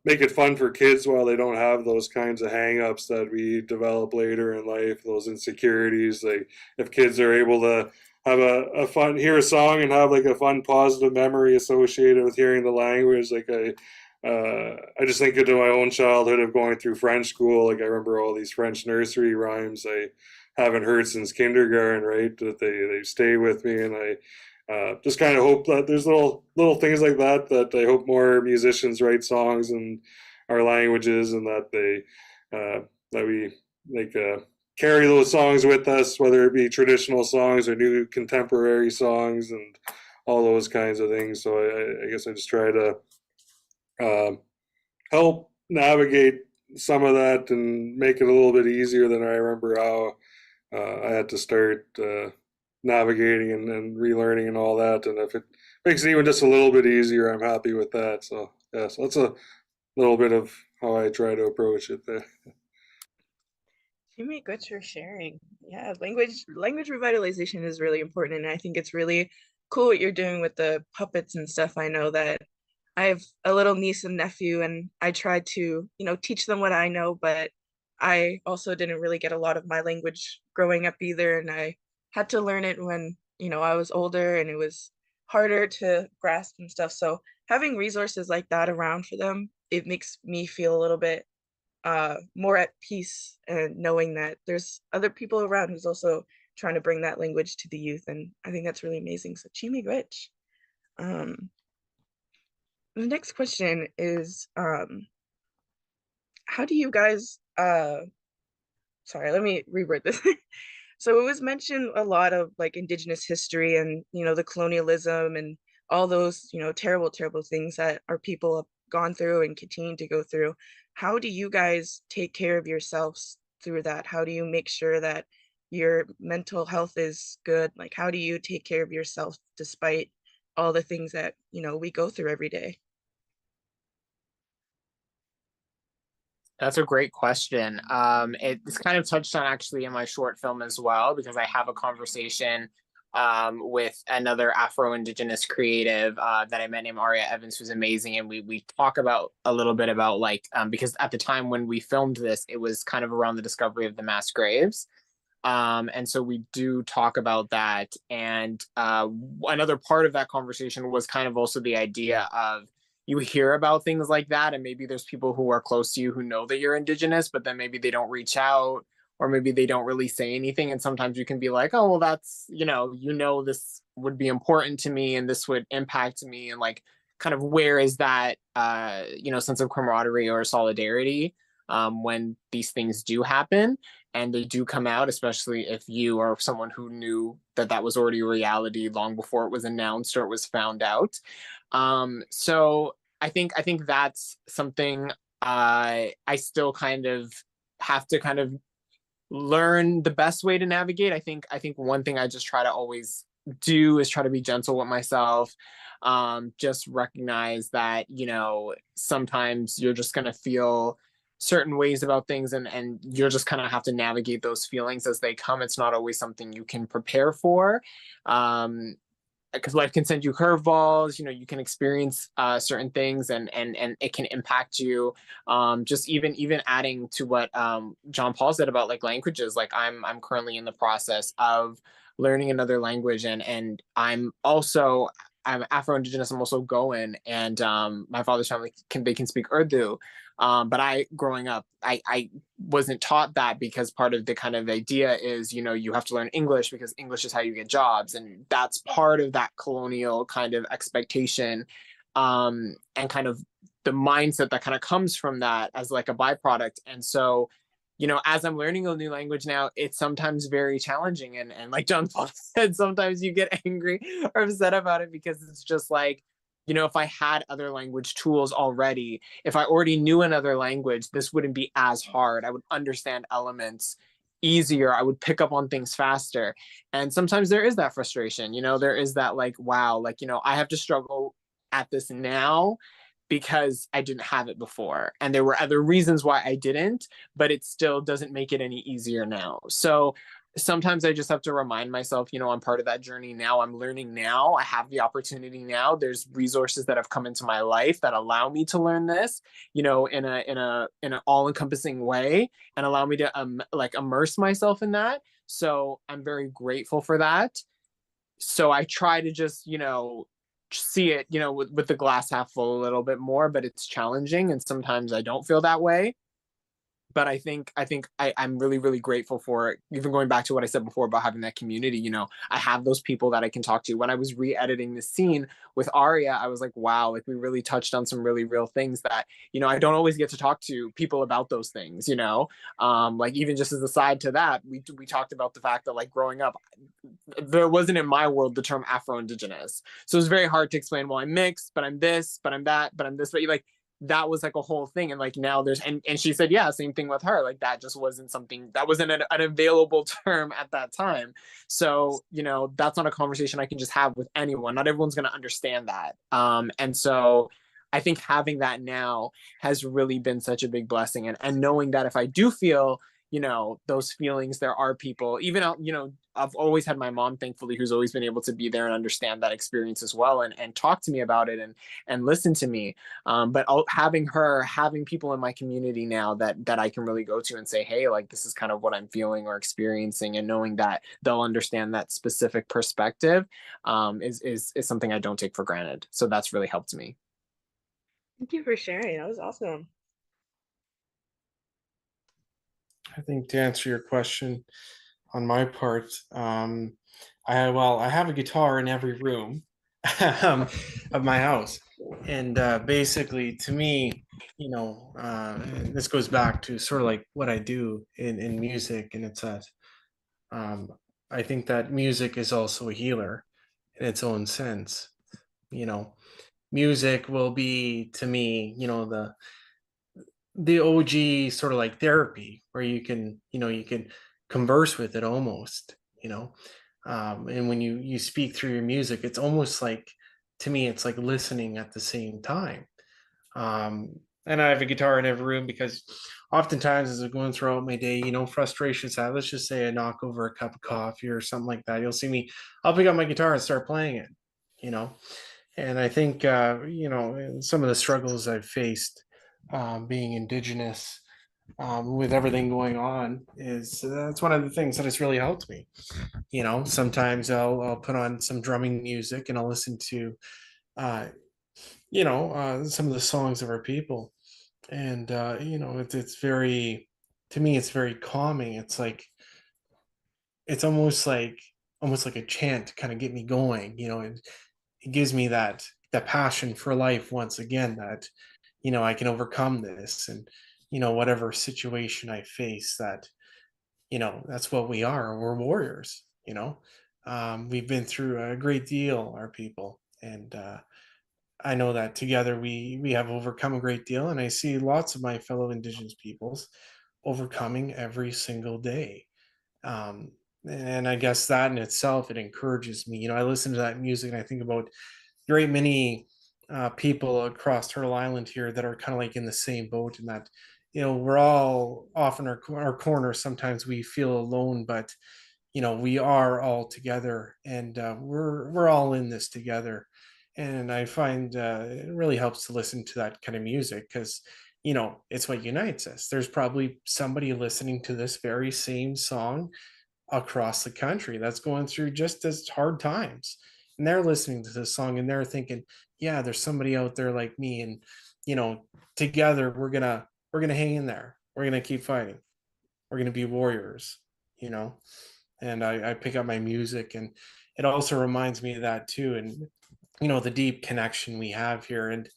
[SPEAKER 5] make it fun for kids while they don't have those kinds of hang-ups that we develop later in life, those insecurities. Like if kids are able to have hear a song and have like a fun positive memory associated with hearing the language. Like I just think into my own childhood of going through French school. Like I remember all these French nursery rhymes I haven't heard since kindergarten, right? That they stay with me, and I just kind of hope that there's little things like that I hope more musicians write songs in our languages, and that that we like carry those songs with us, whether it be traditional songs or new contemporary songs and all those kinds of things. So I guess I just try to help navigate some of that and make it a little bit easier than I remember how I had to start navigating and relearning and all that. And if it makes it even just a little bit easier, I'm happy with that. So yeah, so that's a little bit of how I try to approach it there.
[SPEAKER 1] Jimmy, good for sharing. Yeah, language revitalization is really important, and I think it's really cool what you're doing with the puppets and stuff. I know that I have a little niece and nephew, and I try to, teach them what I know, but I also didn't really get a lot of my language growing up either, and I had to learn it when, I was older and it was harder to grasp and stuff. So having resources like that around for them, it makes me feel a little bit more at peace, and knowing that there's other people around who's also trying to bring that language to the youth. And I think that's really amazing. So Chimi Rich. The next question is, how do you guys, sorry, let me reword this. So it was mentioned a lot of like Indigenous history and, the colonialism and all those, terrible, terrible things that our people have gone through and continue to go through. How do you guys take care of yourselves through that? How do you make sure that your mental health is good? Like, how do you take care of yourself despite all the things that, we go through every day?
[SPEAKER 2] That's a great question. It's kind of touched on actually in my short film as well, because I have a conversation with another Afro-Indigenous creative that I met named Aria Evans, who's amazing. And we talk about a little bit about like, because at the time when we filmed this, it was kind of around the discovery of the mass graves. And so we do talk about that. And another part of that conversation was kind of also the idea of, you hear about things like that, and maybe there's people who are close to you who know that you're Indigenous, but then maybe they don't reach out, or maybe they don't really say anything. And sometimes you can be like, oh, well, that's, this would be important to me and this would impact me. And like, kind of where is that, sense of camaraderie or solidarity when these things do happen and they do come out, especially if you are someone who knew that that was already a reality long before it was announced or it was found out. So I think that's something I still kind of have to kind of learn the best way to navigate. I think one thing I just try to always do is try to be gentle with myself. Just recognize that, sometimes you're just gonna feel certain ways about things, and you're just kind of have to navigate those feelings as they come. It's not always something you can prepare for. because life can send you curveballs. You can experience certain things, and it can impact you. Just even adding to what John Paul said about like languages. Like I'm currently in the process of learning another language, and I'm Afro-Indigenous. I'm also Goan, and my father's family they can speak Urdu. But growing up, I wasn't taught that, because part of the kind of idea is, you have to learn English because English is how you get jobs. And that's part of that colonial kind of expectation, and kind of the mindset that kind of comes from that as like a byproduct. And so, as I'm learning a new language now, it's sometimes very challenging. And like John Paul said, sometimes you get angry or upset about it, because it's just like, if I had other language tools already, if I already knew another language, this wouldn't be as hard. I would understand elements easier. I would pick up on things faster. And sometimes there is that frustration, there is that like, wow, like, I have to struggle at this now because I didn't have it before. And there were other reasons why I didn't, but it still doesn't make it any easier now. So sometimes I just have to remind myself, I'm part of that journey now. I'm learning now. I have the opportunity now. There's resources that have come into my life that allow me to learn this, in an all-encompassing way, and allow me to like immerse myself in that. So I'm very grateful for that. So I try to just, see it, with the glass half full a little bit more, but it's challenging. And sometimes I don't feel that way. But I'm really, really grateful for it. Even going back to what I said before about having that community, I have those people that I can talk to. When I was re-editing this scene with Arya, I was like, wow, like we really touched on some really real things that, I don't always get to talk to people about those things, like even just as a side to that, we talked about the fact that like growing up, there wasn't in my world the term Afro-Indigenous. So it's very hard to explain, well, I'm mixed, but I'm this, but I'm that, but I'm this, but like, that was like a whole thing. And like now there's and she said, yeah, same thing with her, like that just wasn't something that wasn't an available term at that time. So that's not a conversation I can just have with anyone. Not everyone's going to understand that. And so I think having that now has really been such a big blessing. And knowing that if I do feel those feelings, there are people, even out, I've always had my mom, thankfully, who's always been able to be there and understand that experience as well, and talk to me about it, and listen to me. But having people in my community now that I can really go to and say, hey, like this is kind of what I'm feeling or experiencing, and knowing that they'll understand that specific perspective, is something I don't take for granted. So that's really helped me.
[SPEAKER 1] Thank you for sharing. That was awesome.
[SPEAKER 3] I think to answer your question on my part, I have a guitar in every room of my house, and basically, to me, this goes back to sort of like what I do in music, and it's that um, I think that music is also a healer in its own sense. You know, music will be to me, the OG sort of like therapy where you can converse with it almost, and when you speak through your music, it's almost like, to me, it's like listening at the same time. Um, and I have a guitar in every room because oftentimes as I'm going throughout my day, frustrations have, let's just say I knock over a cup of coffee or something like that. You'll see me, I'll pick up my guitar and start playing it, you know. And I think, some of the struggles I've faced being Indigenous, with everything going on, is that's one of the things that has really helped me. Sometimes I'll put on some drumming music and I'll listen to, some of the songs of our people. And, it's very, to me, it's very calming. It's like, it's almost like a chant to kind of get me going, it gives me that passion for life once again, that I can overcome this, and whatever situation I face, that that's what we are. We're warriors. We've been through a great deal, our people, and I know that together we have overcome a great deal, and I see lots of my fellow Indigenous peoples overcoming every single day. um, and I guess that in itself, it encourages me. I listen to that music and I think about great many people across Turtle Island here that are kind of like in the same boat, and that we're all off in our corner. Sometimes we feel alone, but we are all together, and we're all in this together. And I find it really helps to listen to that kind of music, because it's what unites us. There's probably somebody listening to this very same song across the country that's going through just as hard times, and they're listening to this song and they're thinking, yeah, there's somebody out there like me, and together we're gonna hang in there, we're gonna keep fighting, we're gonna be warriors. you know and I pick up my music, and it also reminds me of that too, and the deep connection we have here, and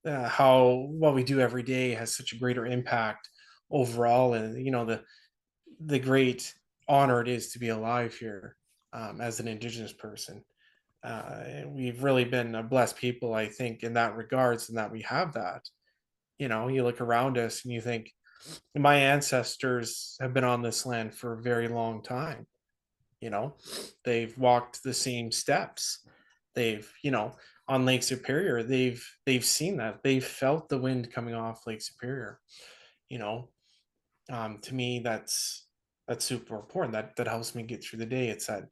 [SPEAKER 3] how what we do every day has such a greater impact overall, and the great honor it is to be alive here, as an Indigenous person. We've really been a blessed people, I think, in that regards, and that we have that. You look around us and you think, my ancestors have been on this land for a very long time. you know they've walked the same steps. They've, on Lake Superior, they've seen that, they've felt the wind coming off Lake Superior. you know to me, that's super important. That helps me get through the day. It's that,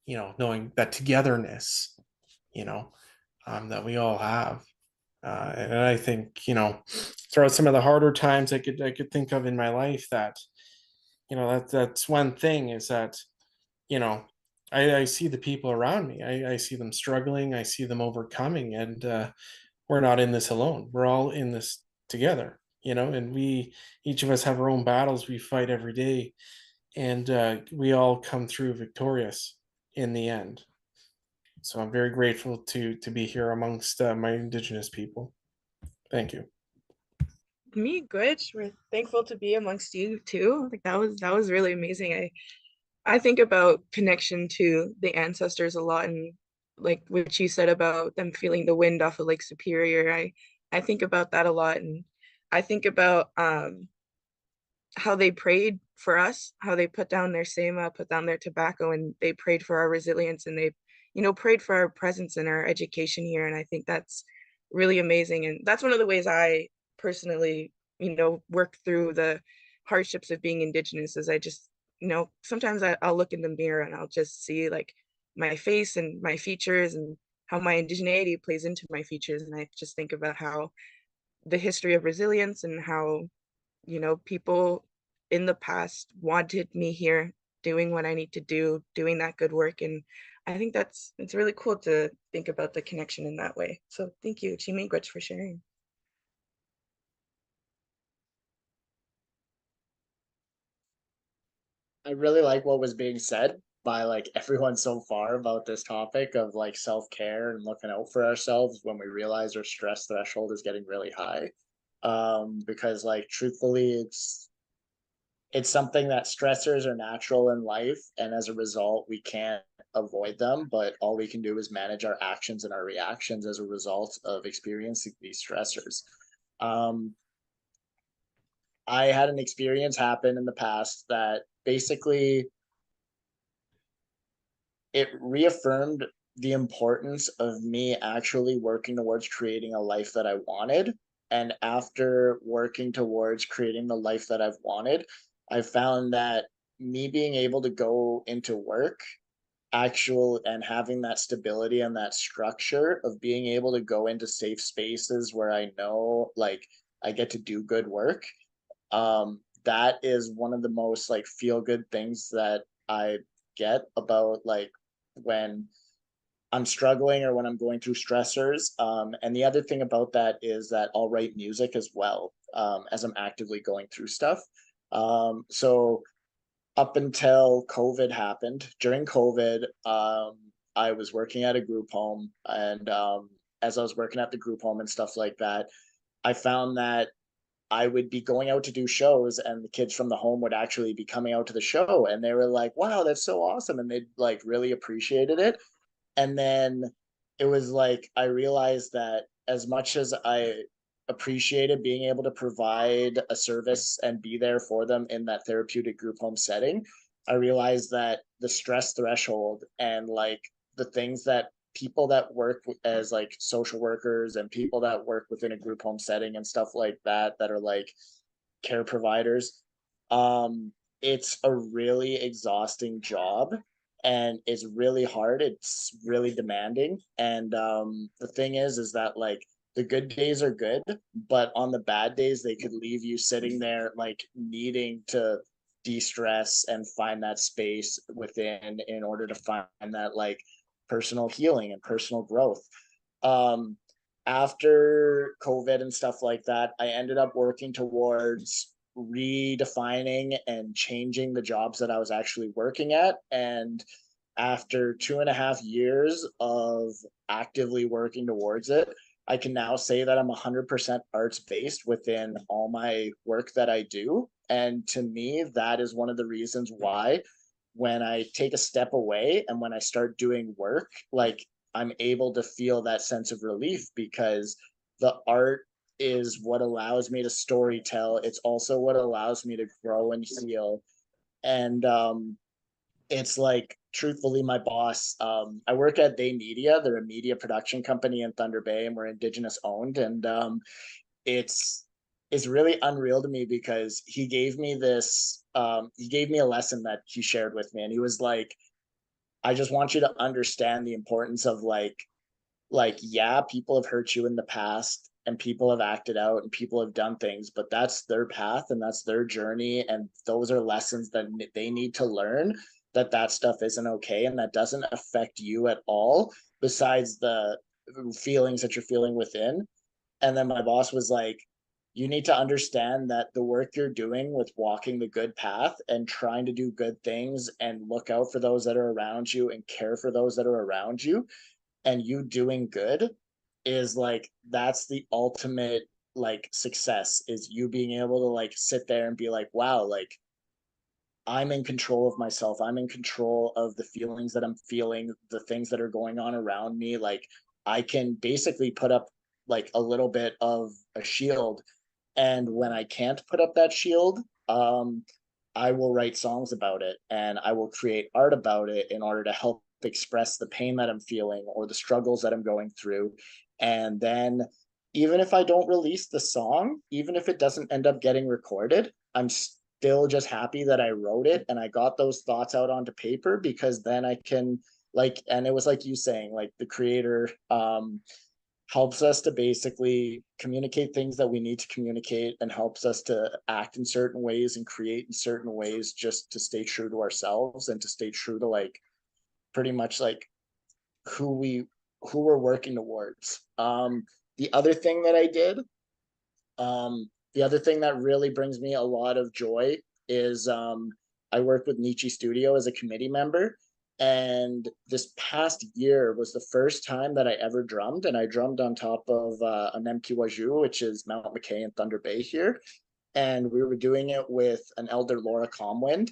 [SPEAKER 3] knowing that togetherness, you know that we all have. And I think, throughout some of the harder times I could think of in my life, that that's one thing, is that you know I see the people around me. I see them struggling, I see them overcoming, and we're not in this alone. We're all in this together. And we, each of us, have our own battles we fight every day, and we all come through victorious in the end. So I'm very grateful to be here amongst my Indigenous people. Thank you.
[SPEAKER 1] Me, good. We're thankful to be amongst you too. Like that was really amazing. I think about connection to the ancestors a lot, and like what you said about them feeling the wind off of Lake Superior. I think about that a lot, and I think about how they prayed for us, how they put down their sema, put down their tobacco, and they prayed for our resilience, and they, prayed for our presence and our education here. And I think that's really amazing. And that's one of the ways I personally, work through the hardships of being Indigenous, is I just, sometimes I'll look in the mirror and I'll just see like my face and my features, and how my indigeneity plays into my features. And I just think about how the history of resilience, and how people in the past wanted me here doing what I need to do, doing that good work. And I think it's really cool to think about the connection in that way. So thank you, Chimi Gwich, for sharing.
[SPEAKER 4] I really like what was being said by like everyone so far about this topic of like self-care and looking out for ourselves when we realize our stress threshold is getting really high. Because like truthfully, it's something that stressors are natural in life, and as a result we can't avoid them, but all we can do is manage our actions and our reactions as a result of experiencing these stressors. um, I had an experience happen in the past that basically it reaffirmed the importance of me actually working towards creating a life that I wanted. And after working towards creating the life that I've wanted, I found that me being able to go into work actual and having that stability and that structure of being able to go into safe spaces where I know like I get to do good work, that is one of the most like feel good things that I get about like when I'm struggling or when I'm going through stressors. And the other thing about that is that I'll write music as well, as I'm actively going through stuff. So up until COVID happened, during COVID, I was working at a group home, and as I was working at the group home and stuff like that, I found that I would be going out to do shows, and the kids from the home would actually be coming out to the show, and they were like, wow, that's so awesome, and they like really appreciated it. And then it was like I realized that as much as I appreciated being able to provide a service and be there for them in that therapeutic group home setting, I realized that the stress threshold and like the things that people that work as like social workers and people that work within a group home setting and stuff like that, that are like care providers, um it's a really exhausting job, and it's really hard. It's really demanding. And the thing is that like the good days are good, but on the bad days, they could leave you sitting there like needing to de-stress and find that space within in order to find that like personal healing and personal growth. Um, After COVID and stuff like that, I ended up working towards redefining and changing the jobs that I was actually working at. And after 2.5 years of actively working towards it, I can now say that I'm 100% arts based within all my work that I do. And to me, that is one of the reasons why when I take a step away and when I start doing work, like I'm able to feel that sense of relief because the art is what allows me to story tell. It's also what allows me to grow and heal. And it's like truthfully my boss, I work at They Media. They're a media production company in Thunder Bay, and we're Indigenous owned. And it's it's really unreal to me because he gave me a lesson that he shared with me, and he was like, I just want you to understand the importance of yeah, people have hurt you in the past and people have acted out and people have done things, but that's their path and that's their journey, and those are lessons that they need to learn, that that stuff isn't okay and that doesn't affect you at all besides the feelings that you're feeling within. And then my boss was like, you need to understand that the work you're doing with walking the good path and trying to do good things and look out for those that are around you and care for those that are around you, and you doing good is like that's the ultimate like success, is you being able to like sit there and be like, wow, like I'm in control of myself. I'm in control of the feelings that I'm feeling, the things that are going on around me. Like I can basically put up like a little bit of a shield. And when I can't put up that shield, I will write songs about it and I will create art about it in order to help express the pain that I'm feeling or the struggles that I'm going through. And then even if I don't release the song, even if it doesn't end up getting recorded, I'm still just happy that I wrote it and I got those thoughts out onto paper, because then I can like, and it was like you saying, like the creator helps us to basically communicate things that we need to communicate and helps us to act in certain ways and create in certain ways just to stay true to ourselves and to stay true to like pretty much like who we're working towards. The other thing that I did, the other thing that really brings me a lot of joy is I work with Nietzsche Studio as a committee member. And this past year was the first time that I ever drummed, and I drummed on top of an Waju, which is Mount McKay and Thunder Bay here. And we were doing it with an elder Laura Comwind.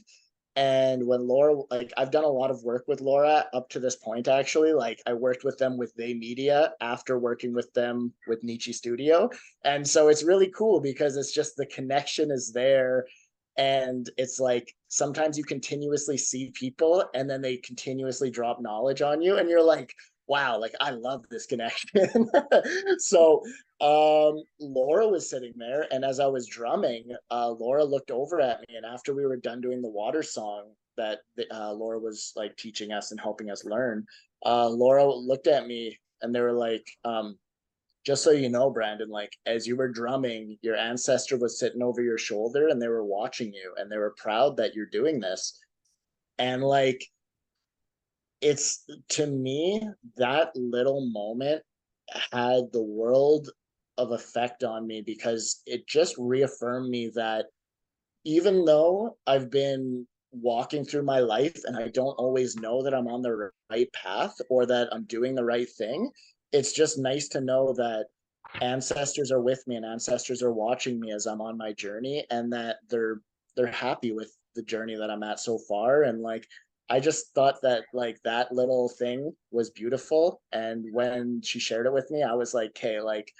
[SPEAKER 4] And when Laura, like, I've done a lot of work with Laura up to this point, actually. Like, I worked with them with They Media after working with them with Nietzsche Studio. And so it's really cool because it's just the connection is there. And it's like sometimes you continuously see people and then they continuously drop knowledge on you. And you're like, wow, like, I love this connection. So Laura was sitting there, and as I was drumming, Laura looked over at me, and after we were done doing the water song that Laura was like teaching us and helping us learn, Laura looked at me and they were like, just so you know, Brandon, like as you were drumming, your ancestor was sitting over your shoulder and they were watching you and they were proud that you're doing this. And like, it's, to me, that little moment had the world of effect on me because it just reaffirmed me that even though I've been walking through my life and I don't always know that I'm on the right path or that I'm doing the right thing, it's just nice to know that ancestors are with me and ancestors are watching me as I'm on my journey, and that they're happy with the journey that I'm at so far. And like, I just thought that like that little thing was beautiful. And when she shared it with me, I was like, okay, like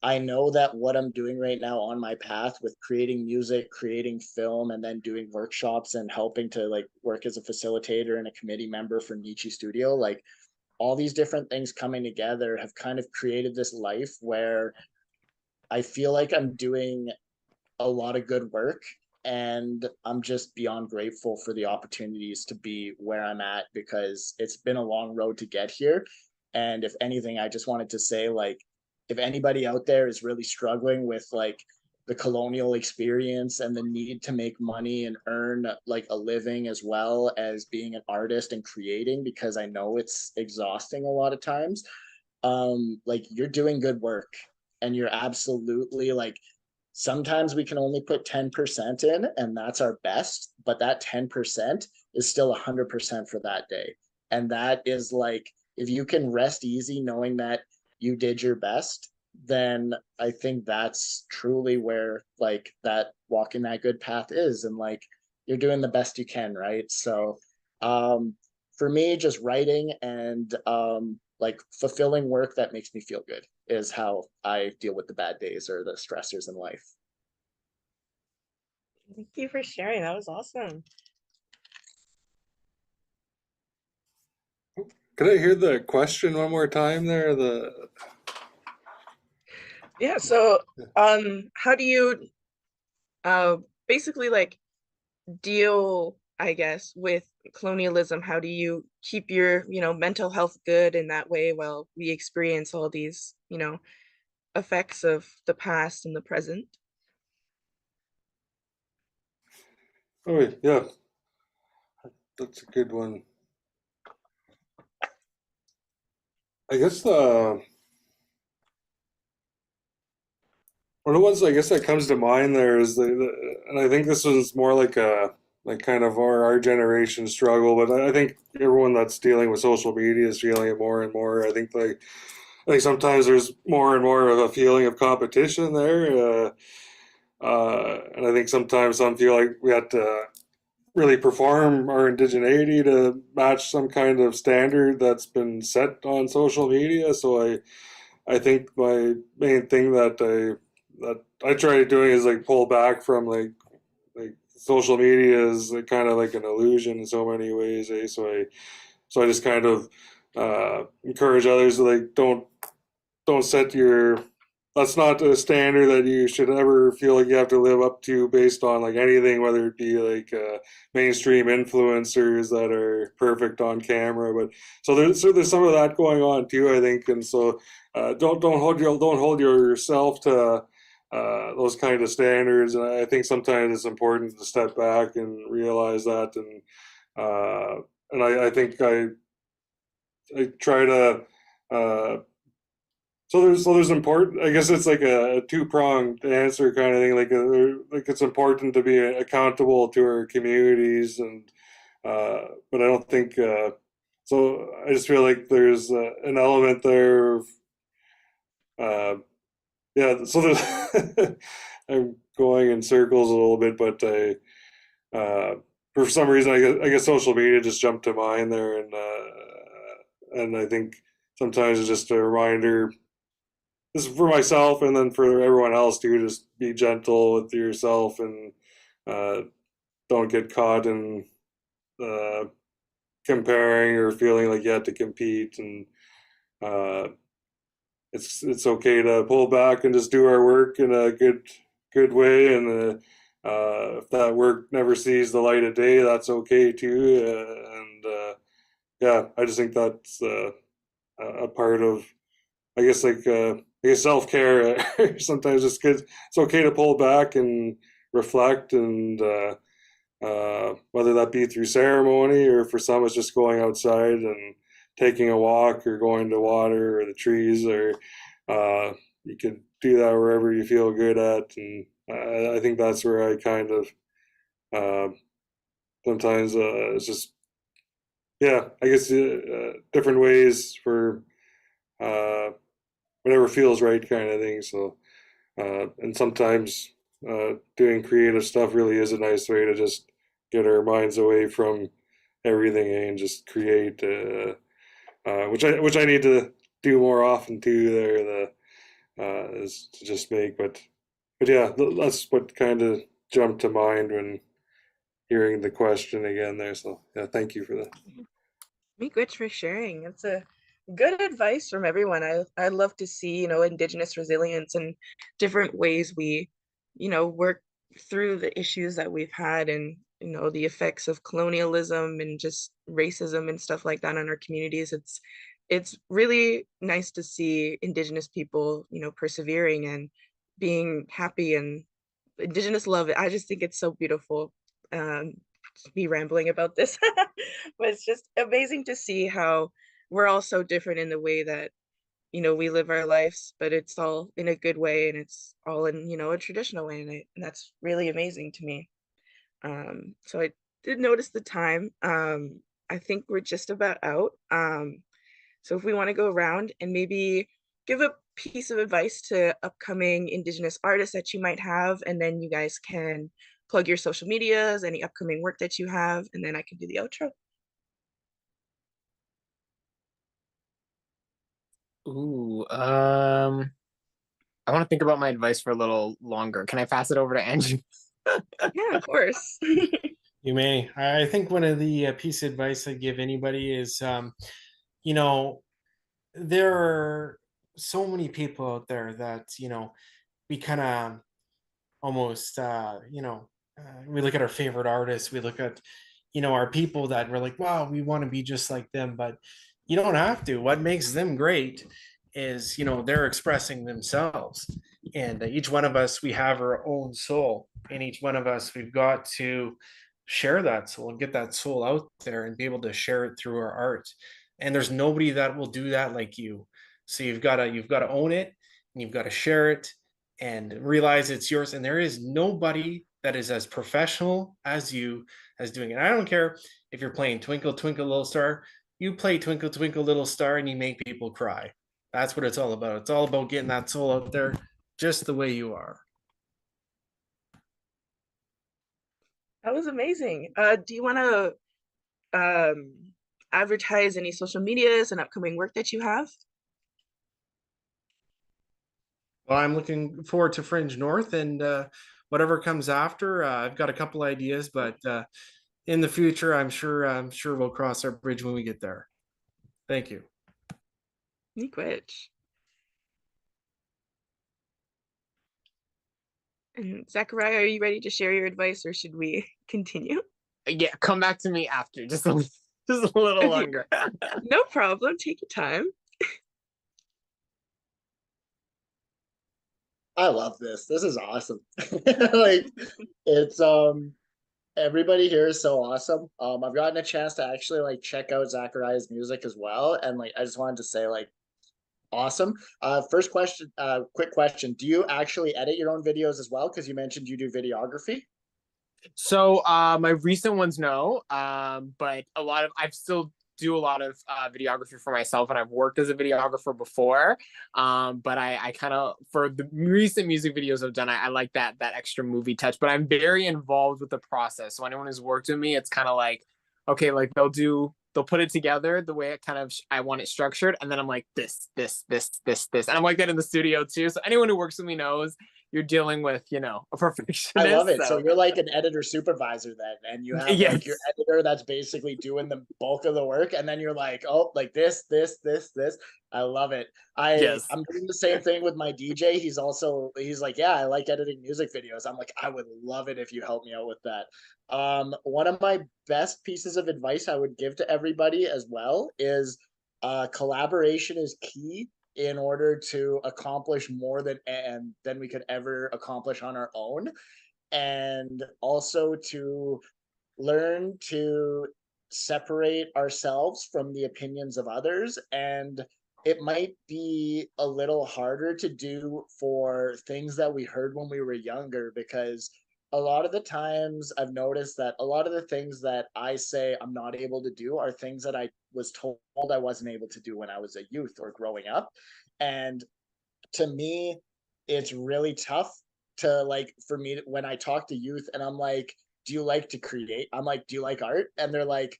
[SPEAKER 4] I know that what I'm doing right now on my path with creating music, creating film, and then doing workshops and helping to like work as a facilitator and a committee member for Nietzsche Studio, like all these different things coming together have kind of created this life where I feel like I'm doing a lot of good work, and I'm just beyond grateful for the opportunities to be where I'm at, because it's been a long road to get here. And if anything, I just wanted to say, like, if anybody out there is really struggling with like the colonial experience and the need to make money and earn like a living as well as being an artist and creating, because I know it's exhausting a lot of times, like, you're doing good work, and you're absolutely like, sometimes we can only put 10% in, and that's our best, but that 10% is still 100% for that day. And that is like, if you can rest easy knowing that you did your best, then I think that's truly where like that walking that good path is. And like, you're doing the best you can, right? So for me, just writing and like fulfilling work that makes me feel good is how I deal with the bad days or the stressors in life.
[SPEAKER 1] Thank you for sharing. That was awesome.
[SPEAKER 5] Could I hear the question one more time there?
[SPEAKER 1] Yeah, so how do you basically like deal, I guess, with colonialism? How do you keep your, mental health good in that way while we experience all these, effects of the past and the present?
[SPEAKER 5] Oh yeah, that's a good one. I guess one of the ones I guess that comes to mind there is and I think this was more like a like kind of our generation struggle, but I think everyone that's dealing with social media is feeling it more and more. I think sometimes there's more and more of a feeling of competition there, and I think sometimes some feel like we have to really perform our indigeneity to match some kind of standard that's been set on social media. So I think my main thing that I try doing is like pull back from like social media is like kind of like an illusion in so many ways, eh? So I just kind of encourage others to like don't set your that's not a standard that you should ever feel like you have to live up to based on like anything, whether it be like mainstream influencers that are perfect on camera. But so there's some of that going on too, I think. And so don't hold yourself to those kind of standards. And I think sometimes it's important to step back and realize that. And I think I try to uh, so there's important. I guess it's like a two-pronged answer kind of thing. Like it's important to be accountable to our communities, and but I don't think so. I just feel like there's an element there of yeah. So there's I'm going in circles a little bit, but for some reason I guess social media just jumped to mind there, and I think sometimes it's just a reminder, this is for myself and then for everyone else too. Just be gentle with yourself and uh, don't get caught in uh, comparing or feeling like you have to compete. And uh, it's okay to pull back and just do our work in a good way. And if that work never sees the light of day, that's okay too. And yeah, I just think that's a part of, I guess self care. Sometimes it's good. It's okay to pull back and reflect, and whether that be through ceremony or for some it's just going outside and taking a walk or going to water or the trees, or you can do that wherever you feel good at. And I think that's where I kind of uh, sometimes it's just yeah. I guess different ways for uh, whatever feels right kind of thing. So and sometimes doing creative stuff really is a nice way to just get our minds away from everything and just create, which I need to do more often too. There, is to just make, but yeah, that's what kind of jumped to mind when hearing the question again there. So yeah, thank you for that.
[SPEAKER 1] Me good for sharing. It's a good advice from everyone. I love to see, Indigenous resilience and different ways we, work through the issues that we've had and the effects of colonialism and just racism and stuff like that in our communities, it's really nice to see Indigenous people, persevering and being happy and Indigenous love. I just think it's so beautiful. To be rambling about this, but it's just amazing to see how we're all so different in the way that we live our lives, but it's all in a good way and it's all in, a traditional way. And that's really amazing to me. So I did notice the time. I think we're just about out. So if we want to go around and maybe give a piece of advice to upcoming Indigenous artists that you might have, and then you guys can plug your social medias, any upcoming work that you have, and then I can do the outro.
[SPEAKER 2] Ooh, I want to think about my advice for a little longer. Can I pass it over to Andrew?
[SPEAKER 1] Yeah, of course.
[SPEAKER 3] You may. I think one of the piece of advice I give anybody is, you know, there are so many people out there that, we kind of almost, we look at our favorite artists, we look at, our people that we're like, wow, we want to be just like them, but you don't have to. What makes them great is, they're expressing themselves. And each one of us, we have our own soul. And each one of us, we've got to share that soul and get that soul out there and be able to share it through our art. And there's nobody that will do that like you. So you've got to own it and you've got to share it and realize it's yours. And there is nobody that is as professional as you as doing it. I don't care if you're playing Twinkle Twinkle Little Star, you play Twinkle Twinkle Little Star and you make people cry. That's what it's all about. It's all about getting that soul out there just the way you are.
[SPEAKER 1] That was amazing. Do you want to advertise any social medias and upcoming work that you have?
[SPEAKER 3] Well, I'm looking forward to Fringe North and whatever comes after. I've got a couple ideas, but in the future, I'm sure we'll cross our bridge when we get there. Thank you.
[SPEAKER 1] Miigwech. And Zachariah, are you ready to share your advice or should we continue?
[SPEAKER 2] Yeah, come back to me after, just a little
[SPEAKER 1] Okay,
[SPEAKER 2] longer.
[SPEAKER 1] no problem. Take your time.
[SPEAKER 4] I love this. This is awesome. Like it's everybody here is so awesome. I've gotten a chance to actually like check out Zachariah's music as well. And like I just wanted to say like awesome. First question, quick question. Do you actually edit your own videos as well? Because you mentioned you do videography.
[SPEAKER 2] So my recent ones, no, but I've still do a lot of videography for myself, and I've worked as a videographer before. But I kind of for the recent music videos I've done, I like that extra movie touch. But I'm very involved with the process. So anyone who's worked with me, it's kind of like, okay, like they'll put it together the way it kind of I want it structured, and then I'm like this, and I'm like that in the studio too. So anyone who works with me knows you're dealing with a perfectionist.
[SPEAKER 4] I love it.
[SPEAKER 2] So
[SPEAKER 4] So you're like an editor supervisor then, and you have
[SPEAKER 2] yes.
[SPEAKER 4] like your editor that's basically doing the bulk of the work, and then you're like, oh, like this. I love it.
[SPEAKER 2] Yes.
[SPEAKER 4] I'm doing the same thing with my DJ. He's like, yeah, I like editing music videos. I'm like, I would love it if you help me out with that. One of my best pieces of advice I would give to everybody as well is collaboration is key in order to accomplish more than we could ever accomplish on our own, and also to learn to separate ourselves from the opinions of others. And it might be a little harder to do for things that we heard when we were younger, because a lot of the times I've noticed that a lot of the things that I say I'm not able to do are things that I was told I wasn't able to do when I was a youth or growing up. And to me, it's really tough to like for me when I talk to youth and I'm like, do you like to create? I'm like, do you like art? And they're like,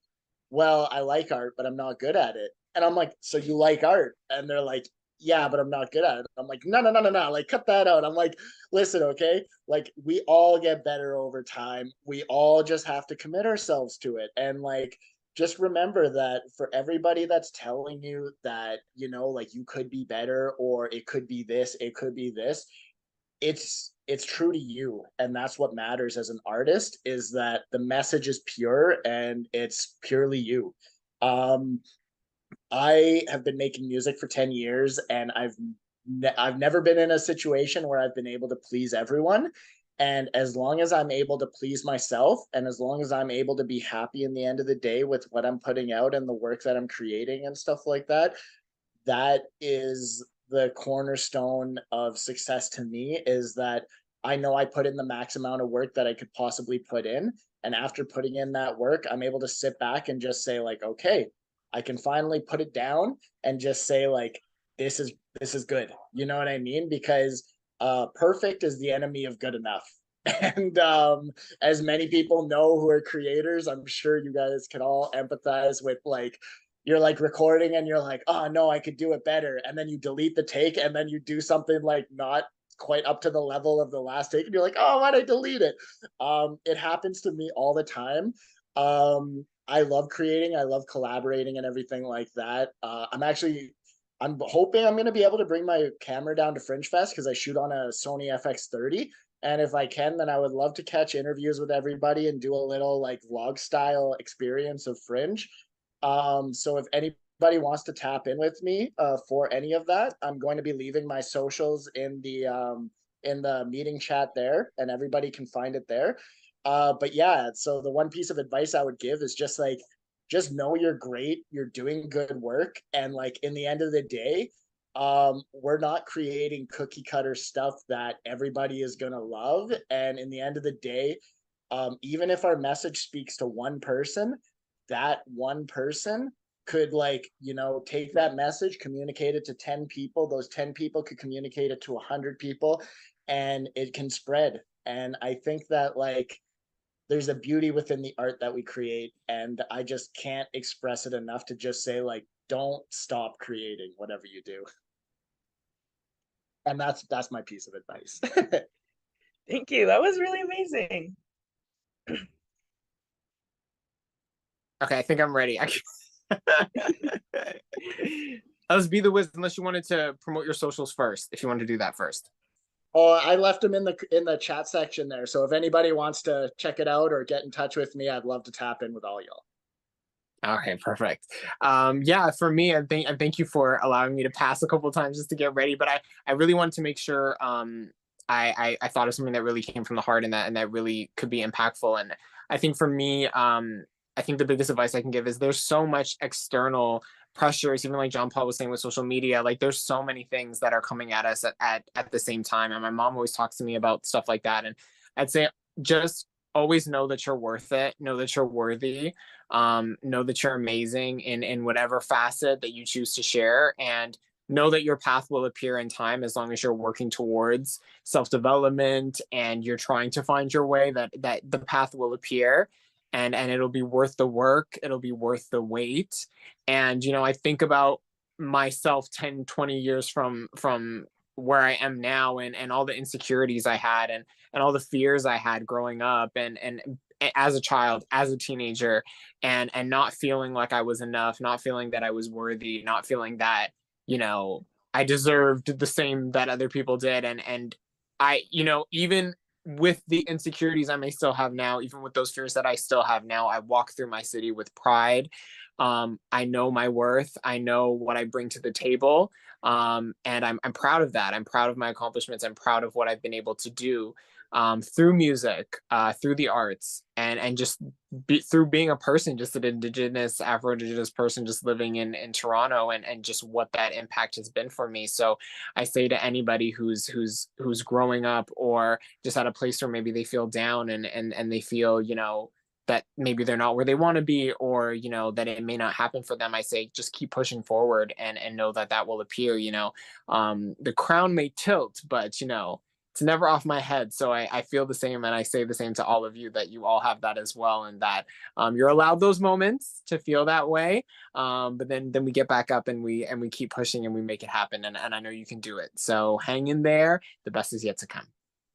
[SPEAKER 4] well, I like art, but I'm not good at it. And I'm like, so you like art? And they're like, yeah, but I'm not good at it. I'm like, no, like cut that out. I'm like, listen, okay, like we all get better over time. We all just have to commit ourselves to it. And like just remember that for everybody that's telling you that, like you could be better or it could be this, it's true to you, and that's what matters as an artist, is that the message is pure and it's purely you. um I have been making music for 10 years, and I've never been in a situation where I've been able to please everyone. And as long as I'm able to please myself, and as long as I'm able to be happy in the end of the day with what I'm putting out and the work that I'm creating and stuff like that, that is the cornerstone of success to me, is that I know I put in the max amount of work that I could possibly put in. And after putting in that work, I'm able to sit back and just say like, okay, I can finally put it down and just say like, this is good. You know what I mean? Because perfect is the enemy of good enough. And as many people know who are creators, I'm sure you guys can all empathize with like, you're like recording and you're like, oh no, I could do it better. And then you delete the take and then you do something like not quite up to the level of the last take. And you're like, oh, why'd I delete it? It happens to me all the time. I love creating, I love collaborating and everything like that. I'm hoping I'm going to be able to bring my camera down to Fringe Fest because I shoot on a Sony FX30. And if I can, then I would love to catch interviews with everybody and do a little like vlog style experience of Fringe. So if anybody wants to tap in with me for any of that, I'm going to be leaving my socials in the meeting chat there, and everybody can find it there. But yeah, so the one piece of advice I would give is just like, just know you're great, you're doing good work, and like in the end of the day, we're not creating cookie cutter stuff that everybody is gonna love. And in the end of the day, even if our message speaks to one person, that one person could like, you know, take that message, communicate it to 10 people, those 10 people could communicate it to 100 people, and it can spread. And I think that like there's a beauty within the art that we create, and I just can't express it enough to just say like, don't stop creating whatever you do. And that's my piece of advice.
[SPEAKER 1] Thank you. That was really amazing.
[SPEAKER 2] Okay, I think I'm ready. Let's be the whiz, unless you wanted to promote your socials first, if you want to do that first.
[SPEAKER 4] Oh, I left them in the chat section there. So if anybody wants to check it out or get in touch with me, I'd love to tap in with all y'all.
[SPEAKER 2] Okay, perfect. Yeah, for me, I thank you for allowing me to pass a couple of times just to get ready. But I really wanted to make sure I thought of something that really came from the heart, and that really could be impactful. And I think for me, I think the biggest advice I can give is there's so much external pressures, even like John Paul was saying with social media, like there's so many things that are coming at us at the same time. And my mom always talks to me about stuff like that. And I'd say just always know that you're worth it, know that you're worthy, know that you're amazing in whatever facet that you choose to share, and know that your path will appear in time as long as you're working towards self-development and you're trying to find your way, that the path will appear, and it'll be worth the work, it'll be worth the wait. And you know, I think about myself 10, 20 years from where I am now, and all the insecurities I had, and all the fears I had growing up, and as a child, as a teenager, and not feeling like I was enough, not feeling that I was worthy, not feeling that, you know, I deserved the same that other people did. And I, you know, even with the insecurities I may still have now, even with those fears that I still have now, I walk through my city with pride. I know my worth. I know what I bring to the table. And I'm proud of that. I'm proud of my accomplishments. I'm proud of what I've been able to do through music, through the arts, and just through being a person, just an Indigenous, Afro-Indigenous person, just living in Toronto, and just what that impact has been for me. So I say to anybody who's growing up, or just at a place where maybe they feel down, and they feel, you know, that maybe they're not where they want to be, or, you know, that it may not happen for them, I say just keep pushing forward, and know that that will appear. You know, the crown may tilt, but you know, it's never off my head. So I feel the same, and I say the same to all of you, that you all have that as well, and that you're allowed those moments to feel that way, but then we get back up, and we keep pushing, and we make it happen, and I know you can do it. So hang in there, the best is yet to come.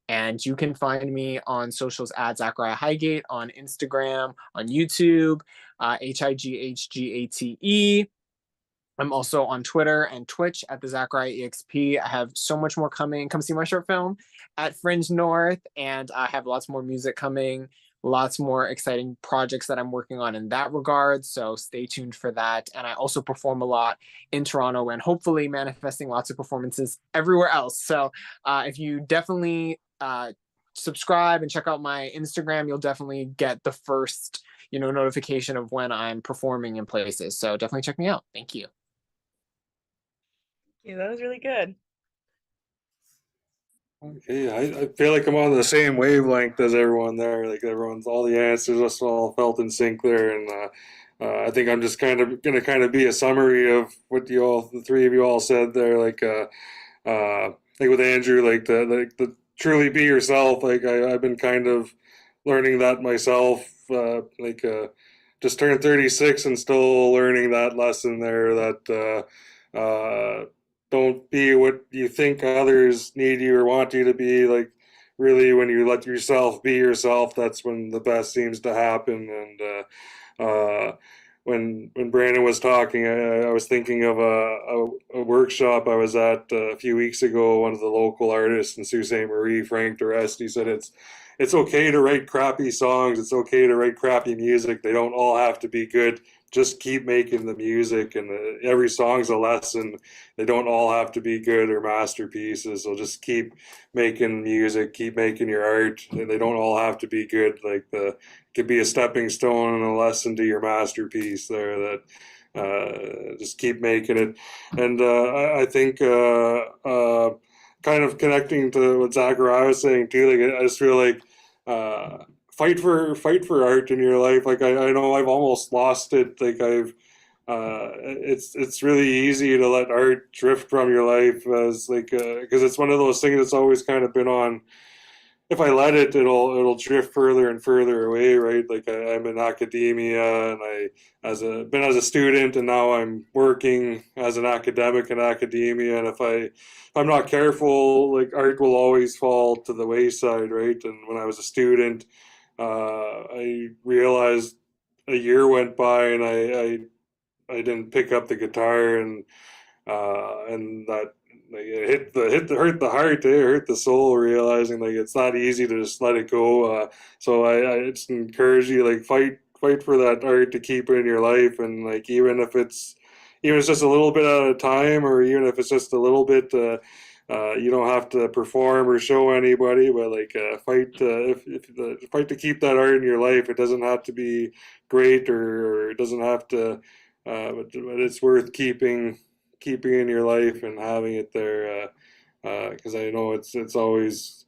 [SPEAKER 2] And you can find me on socials at Zachariah Highgate, on Instagram, on YouTube, HIGHGATE. I'm also on Twitter and Twitch at the Zachariah EXP. I have so much more coming. Come see my short film at Fringe North, and I have lots more music coming, lots more exciting projects that I'm working on in that regard. So stay tuned for that. And I also perform a lot in Toronto and hopefully manifesting lots of performances everywhere else. So if you definitely subscribe and check out my Instagram, you'll definitely get the first notification of when I'm performing in places. So definitely check me out. Thank you.
[SPEAKER 1] Yeah, that was really good.
[SPEAKER 5] Okay, I feel like I'm on the same wavelength as everyone there. Like everyone's all the answers just all felt in sync there, and I think I'm just gonna be a summary of what the three of you all said there. Like with Andrew, like the truly be yourself. Like I've been kind of learning that myself. Just turned 36 and still learning that lesson there. That don't be what you think others need you or want you to be. Like really, when you let yourself be yourself, that's when the best seems to happen. And when Brandon was talking, I was thinking of a workshop I was at a few weeks ago. One of the local artists in Sault Ste. Marie, Frank Duresti, said it's okay to write crappy songs. It's okay to write crappy music. They don't all have to be good. Just keep making the music, and every song's a lesson. They don't all have to be good or masterpieces. So just keep making music, keep making your art. And they don't all have to be good. Like it could be a stepping stone and a lesson to your masterpiece there. That just keep making it. And I think kind of connecting to what Zachariah was saying too. Like I just feel like fight for art in your life. Like I know I've almost lost it. Like it's really easy to let art drift from your life as like because it's one of those things that's always kind of been on. If I let it, it'll drift further and further away, right? Like I'm in academia, and I been as a student, and now I'm working as an academic in academia. And if I'm not careful, like art will always fall to the wayside, right? And when I was a student, I realized a year went by, and I didn't pick up the guitar, and that like it hurt the heart, it hurt the soul, realizing like it's not easy to just let it go. So I just encourage you, like fight for that art to keep it in your life, and like even if it's just a little bit at a time, or even if it's just a little bit. You don't have to perform or show anybody, but like fight to keep that art in your life. It doesn't have to be great, or it doesn't have to, but it's worth keeping in your life and having it there. Because I know it's always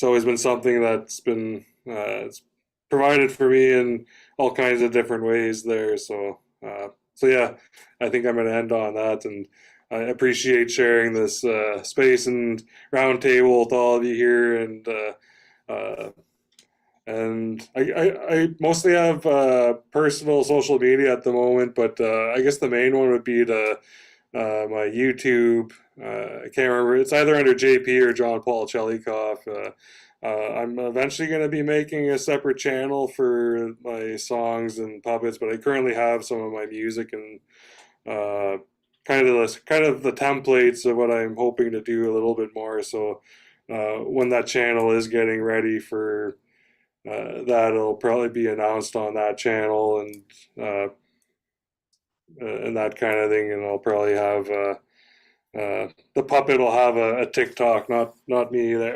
[SPEAKER 5] been something that's been it's provided for me in all kinds of different ways there. So yeah, I think I'm going to end on that, and I appreciate sharing this space and roundtable with all of you here, uh, and I mostly have personal social media at the moment, but I guess the main one would be my YouTube. I can't remember. It's either under JP or John Paul Chelikoff. I'm eventually going to be making a separate channel for my songs and puppets, but I currently have some of my music and kind of the templates of what I'm hoping to do a little bit more. So when that channel is getting ready for that'll probably be announced on that channel, and that kind of thing. And I'll probably have the puppet will have a TikTok, not me there,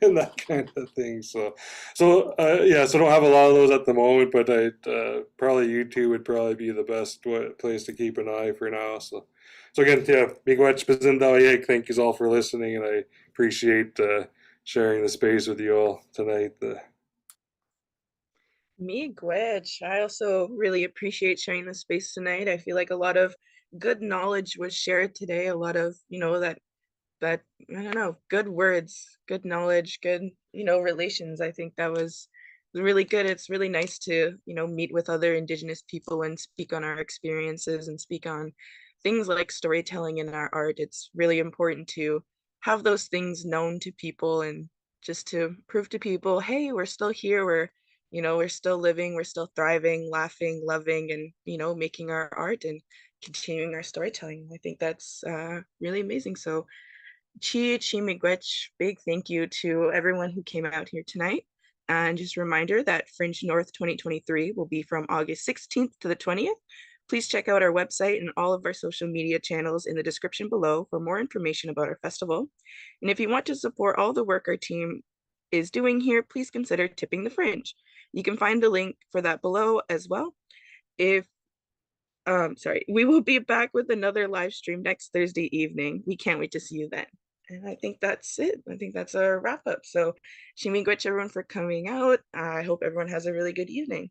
[SPEAKER 5] and that kind of thing. Yeah, so I don't have a lot of those at the moment, but I probably YouTube would probably be the best place to keep an eye for now. So again, yeah, miigwech bazindawayek. Thank you all for listening, and I appreciate sharing the space with you all tonight.
[SPEAKER 1] Me, Gwitch. I also really appreciate sharing the space tonight. I feel like a lot of good knowledge was shared today. A lot of, that I don't know, good words, good knowledge, good, relations. I think that was really good. It's really nice to, meet with other Indigenous people and speak on our experiences and speak on things like storytelling in our art. It's really important to have those things known to people and just to prove to people, hey, we're still here. We're still living, we're still thriving, laughing, loving, and, making our art. And, continuing our storytelling. I think that's really amazing. So Chi Miigwech, big thank you to everyone who came out here tonight. And just a reminder that Fringe North 2023 will be from August 16th to the 20th. Please check out our website and all of our social media channels in the description below for more information about our festival. And if you want to support all the work our team is doing here, please consider tipping the Fringe. You can find the link for that below as well. If we will be back with another live stream next Thursday evening. We can't wait to see you then. And I think that's it. I think that's a wrap up. So Shimi Gwich everyone for coming out. I hope everyone has a really good evening.